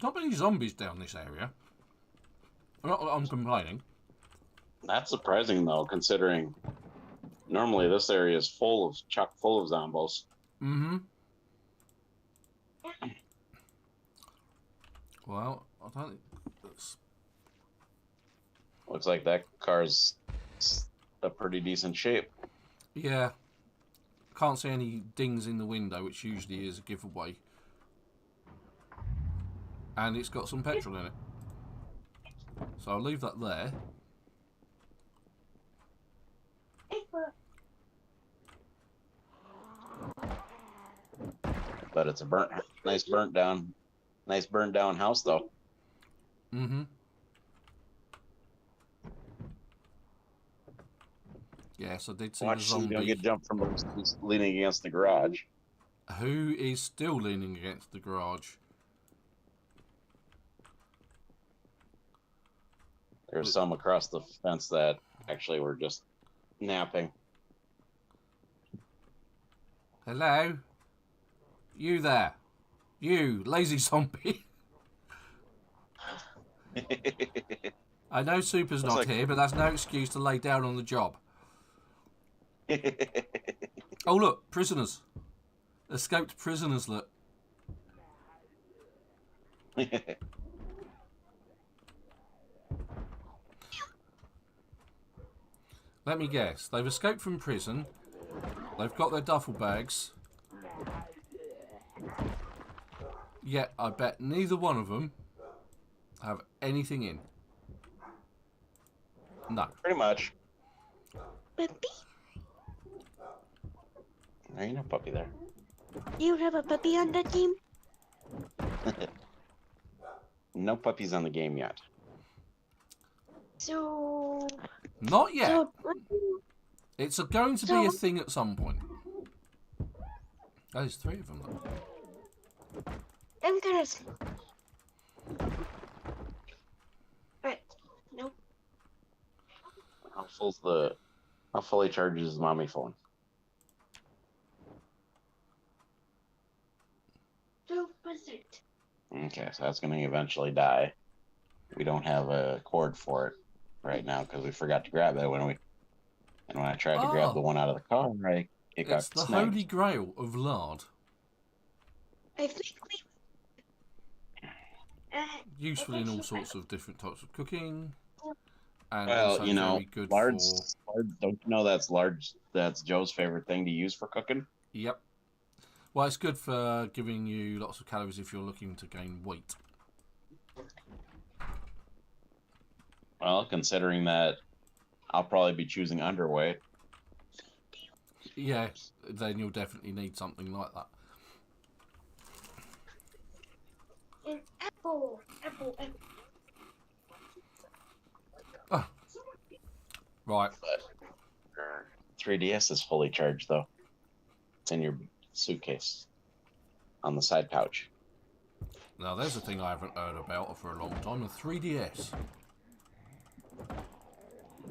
not many zombies down this area. Not that I'm complaining. That's surprising, though, considering normally this area is chock full of zombos. Mm-hmm. Well, I don't think that's... Looks like that car's a pretty decent shape. Yeah. Can't see any dings in the window, which usually is a giveaway. And it's got some petrol in it. So I'll leave that there. But it's a nice burnt down house, though. Mm-hmm. Yes, I did see Watch the zombie. You're gonna get jumped from who's leaning against the garage. Who is still leaning against the garage? There's some across the fence that actually were just napping. Hello? You there? You, lazy zombie. I know Super's not here, but that's no excuse to lay down on the job. Oh, look, prisoners. Escaped prisoners, look. Let me guess. They've escaped from prison. They've got their duffel bags. Yet, I bet neither one of them have anything in. No. Pretty much. There ain't no puppy there. Do you have a puppy on the team? No puppies on the game yet. So, Not yet. so, It's going to be So- a thing at some point. Oh, there's 3 of them though. I'm gonna. Right. Nope. How fully charges mommy phone? 2%. Okay, so that's going to eventually die. We don't have a cord for it right now because we forgot to grab it when I tried to grab the one out of the car, it got It's the snagged. holy grail of lard. I think we. Useful in all sorts of different types of cooking. And Well, also you know, very good lard, for... don't you know that's Joe's favorite thing to use for cooking? Yep. Well, it's good for giving you lots of calories if you're looking to gain weight. Well, considering that I'll probably be choosing underweight. Yeah, then you'll definitely need something like that. An apple. Apple. Oh. Right. But 3DS is fully charged, though. It's in your suitcase on the side pouch. Now, there's a thing I haven't heard about for a long time, a 3DS.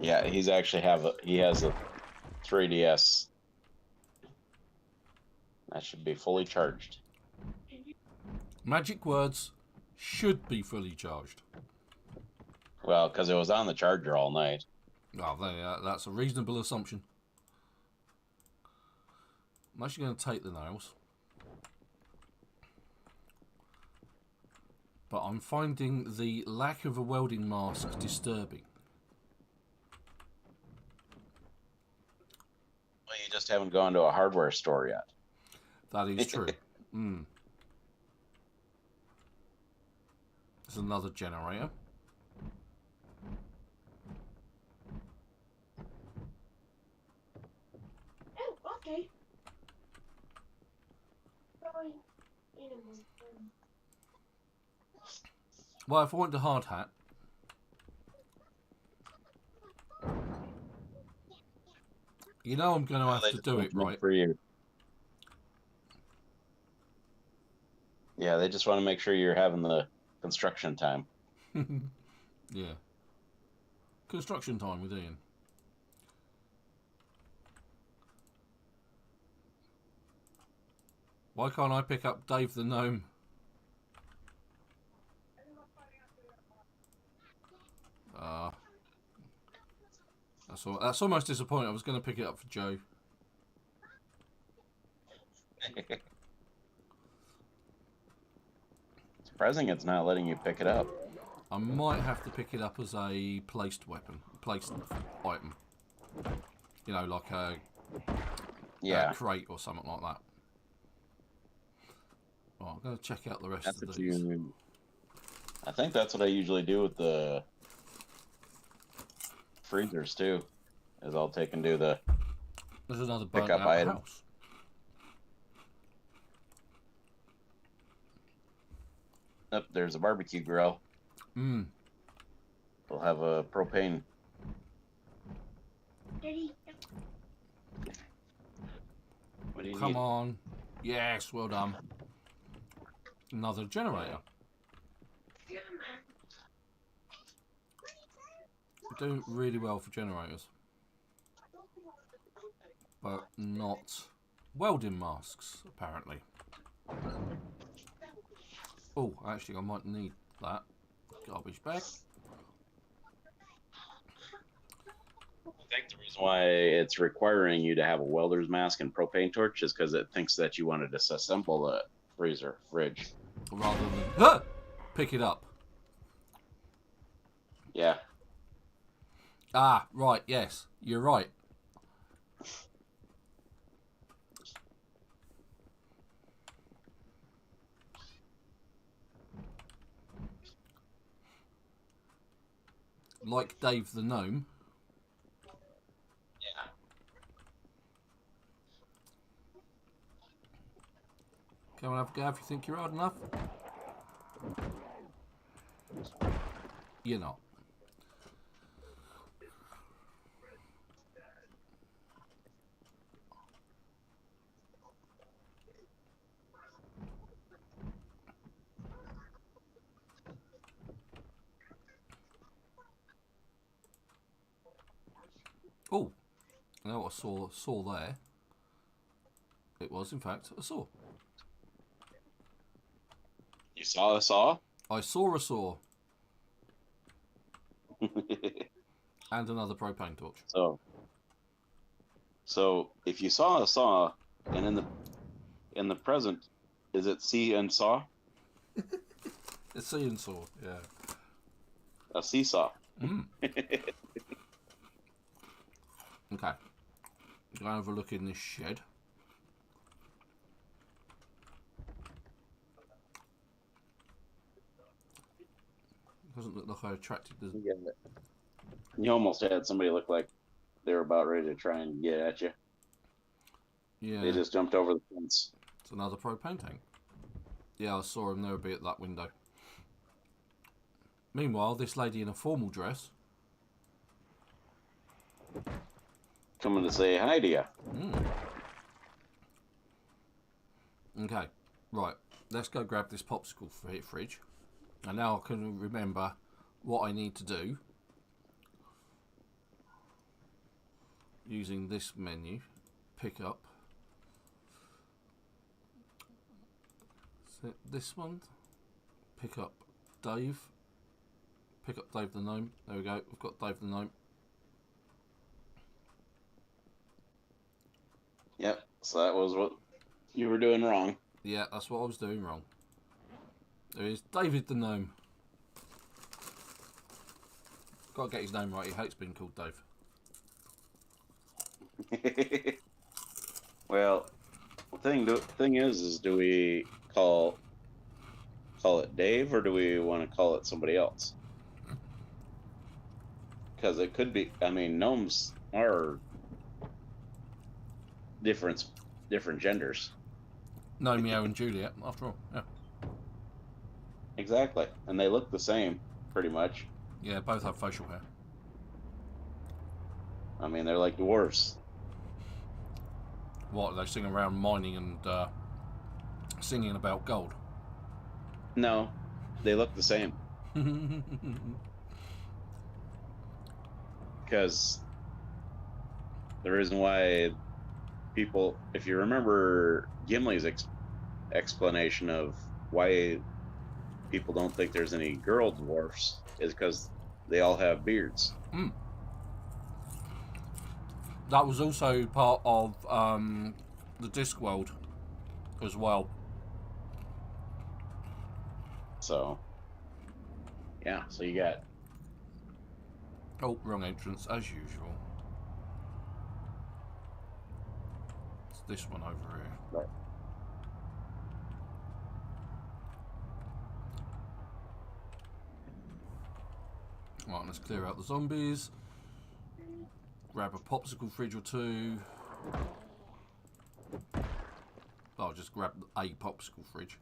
Yeah, he has a 3DS. That should be fully charged. Magic words, should be fully charged. Well, because it was on the charger all night. Oh, that's a reasonable assumption. I'm actually going to take the nails. But I'm finding the lack of a welding mask disturbing. Well, you just haven't gone to a hardware store yet. That is true. There's another generator. Oh, okay. Well, if I want a hard hat, you know I'm going to have to do it, right? For you. Yeah, they just want to make sure you're having the construction time. Yeah. Construction time with Ian. Why can't I pick up Dave the Gnome? That's almost disappointing. I was going to pick it up for Joe. Surprising it's not letting you pick it up. I might have to pick it up as a placed item. You know, like a crate or something like that. Oh, I'm going to check out the rest of these. I think that's what I usually do with the freezers too. Is I'll take and do the There's another burnt pick up out item. house. Yep, there's a barbecue grill. We'll have a propane. Daddy. What do you Come need? on. Yes, well done. Another generator. We do really well for generators. But not welding masks, apparently. Oh, actually, I might need that. Garbage bag. I think the reason why it's requiring you to have a welder's mask and propane torch is because it thinks that you want to disassemble the fridge. Rather than pick it up. Yeah. Ah, right, yes. You're right. Like Dave the Gnome. Yeah. Come and have a go if you think you're hard enough. You're not. Oh, I know what I saw there. It was, in fact, a saw. You saw a saw? I saw a saw. And another propane torch. So if you saw a saw, and in the present, is it see and saw? A see and saw, yeah. A seesaw. Mm. Okay. Go and have a look in this shed. Doesn't look like I attracted the... Yeah. You almost had somebody look like they were about ready to try and get at you. Yeah. They just jumped over the fence. It's another propane tank. Yeah, I saw him there a bit at that window. Meanwhile, this lady in a formal dress... Coming to say hi to you. Mm. Okay, right. Let's go grab this popsicle fridge. And now I can remember what I need to do. Using this menu. Pick up. So this one. Pick up Dave. Pick up Dave the Gnome. There we go. We've got Dave the Gnome. Yep. So that was what you were doing wrong. Yeah, that's what I was doing wrong. There is David the Gnome. Gotta get his name right. He hates being called Dave. Well, thing is do we call it Dave, or do we want to call it somebody else? Because it could be. I mean, gnomes are different genders. Romeo and Juliet, after all. Yeah. Exactly, and they look the same, pretty much. Yeah, both have facial hair. I mean, they're like dwarves. What, they sing around mining and singing about gold? No, they look the same. Because the reason why people, if you remember Gimli's explanation of why people don't think there's any girl dwarfs, is because they all have beards. Mm. That was also part of the Discworld as well. So, yeah, so you got... Oh, wrong entrance, as usual. It's this one over here. Right. Right, let's clear out the zombies. Grab a popsicle fridge or two. I'll just grab a popsicle fridge.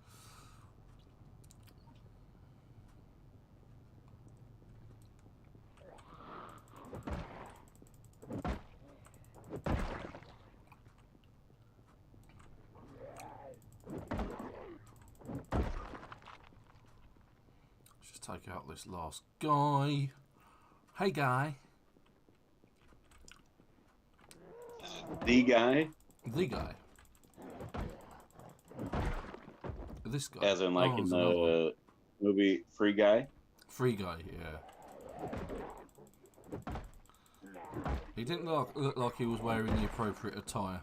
Let's just take out this last guy. Hey, guy. The guy? The guy. This guy. As in, like, Oh, in there's another one. the movie Free Guy? Free guy, yeah. He didn't look like he was wearing the appropriate attire.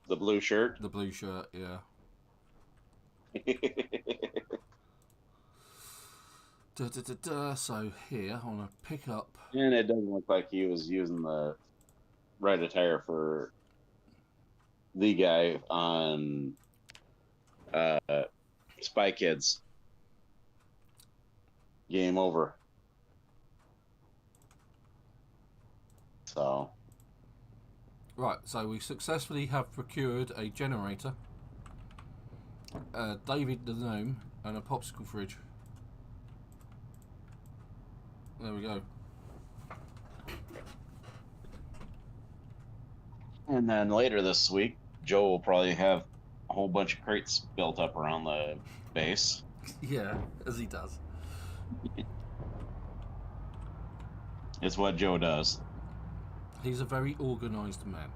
The blue shirt? The blue shirt, yeah. So here, I want to pick up... And it doesn't look like he was using the right attire for the guy on Spy Kids. Game over. So... Right, so we successfully have procured a generator. David the Gnome and a popsicle fridge. There we go. And then later this week, Joe will probably have a whole bunch of crates built up around the base. Yeah, as he does. It's what Joe does. He's a very organised man.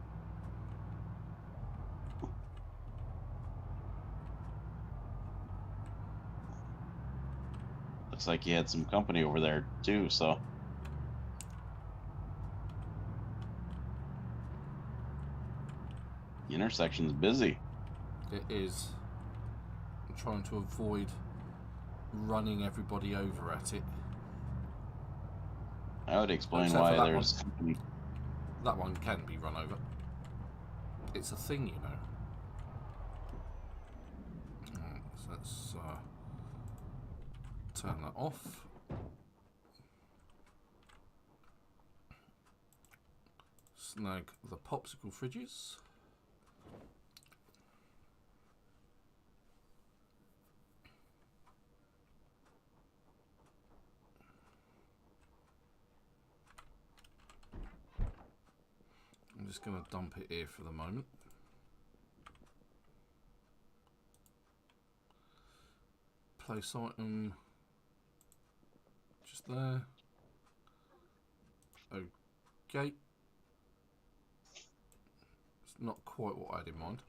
Looks like he had some company over there too, so. The intersection's busy. It is. I'm trying to avoid running everybody over at it. I would explain Except why for that there's company. That one can be run over. It's a thing, you know. Right, so let's turn that off. Snag the popsicle fridges. I'm just going to dump it here for the moment. Place item just there. Okay. It's not quite what I had in mind.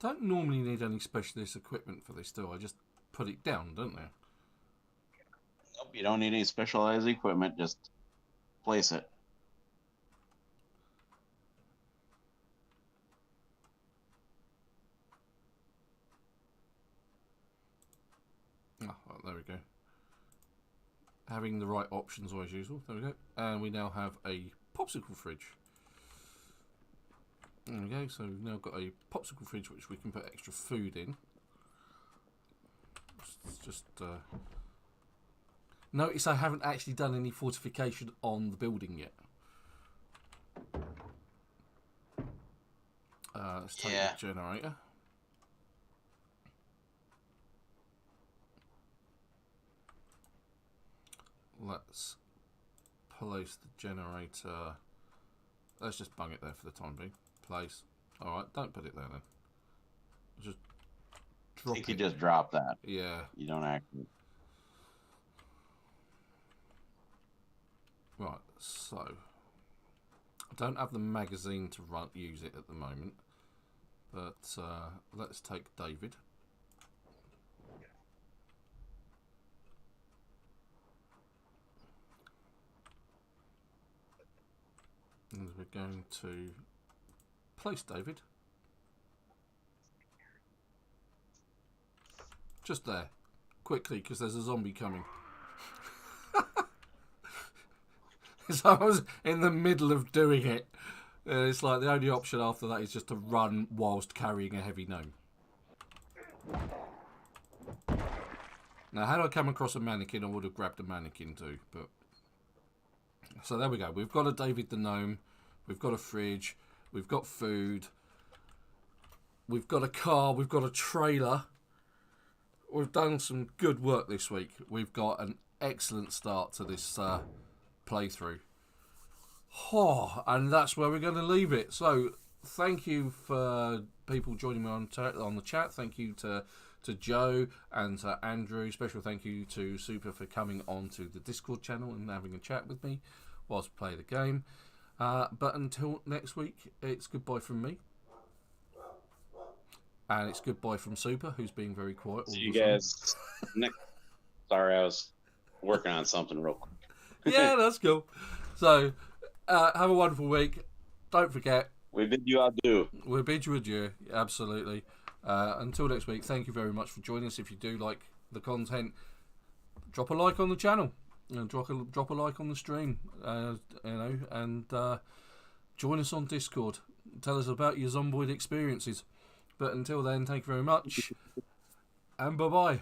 Don't normally need any specialist equipment for this, do I? Just put it down, don't I? Nope, you don't need any specialized equipment, just place it. Oh, well, there we go. Having the right options always useful. There we go. And we now have a popsicle fridge. There we go. So we've now got a popsicle fridge which we can put extra food in. It's just notice I haven't actually done any fortification on the building yet. Let's take the generator. Let's place the generator. Let's just bung it there for the time being. Place. Alright, don't put it there then. Just drop it. You could just drop that. Yeah. You don't actually. Right, so I don't have the magazine to use it at the moment, but let's take David. And we're going to place David just there, quickly, because there's a zombie coming. So I was in the middle of doing it. It's like the only option after that is just to run whilst carrying a heavy gnome. Now, had I come across a mannequin, I would have grabbed a mannequin too. But so there we go. We've got a David the Gnome. We've got a fridge. We've got food. We've got a car. We've got a trailer. We've done some good work this week. We've got an excellent start to this playthrough. Oh, and that's where we're going to leave it. So thank you for people joining me on the chat. Thank you to Joe and to Andrew. Special thank you to Super for coming on to the Discord channel and having a chat with me whilst we play the game. But until next week, it's goodbye from me. And it's goodbye from Super, who's being very quiet. See you guys next. Sorry, I was working on something real quick. Yeah, that's cool. So, have a wonderful week. Don't forget. We bid you adieu. We bid you adieu. Absolutely. Until next week, thank you very much for joining us. If you do like the content, drop a like on the channel. Drop a like on the stream. And join us on Discord. Tell us about your Zomboid experiences. But until then, thank you very much. And bye-bye.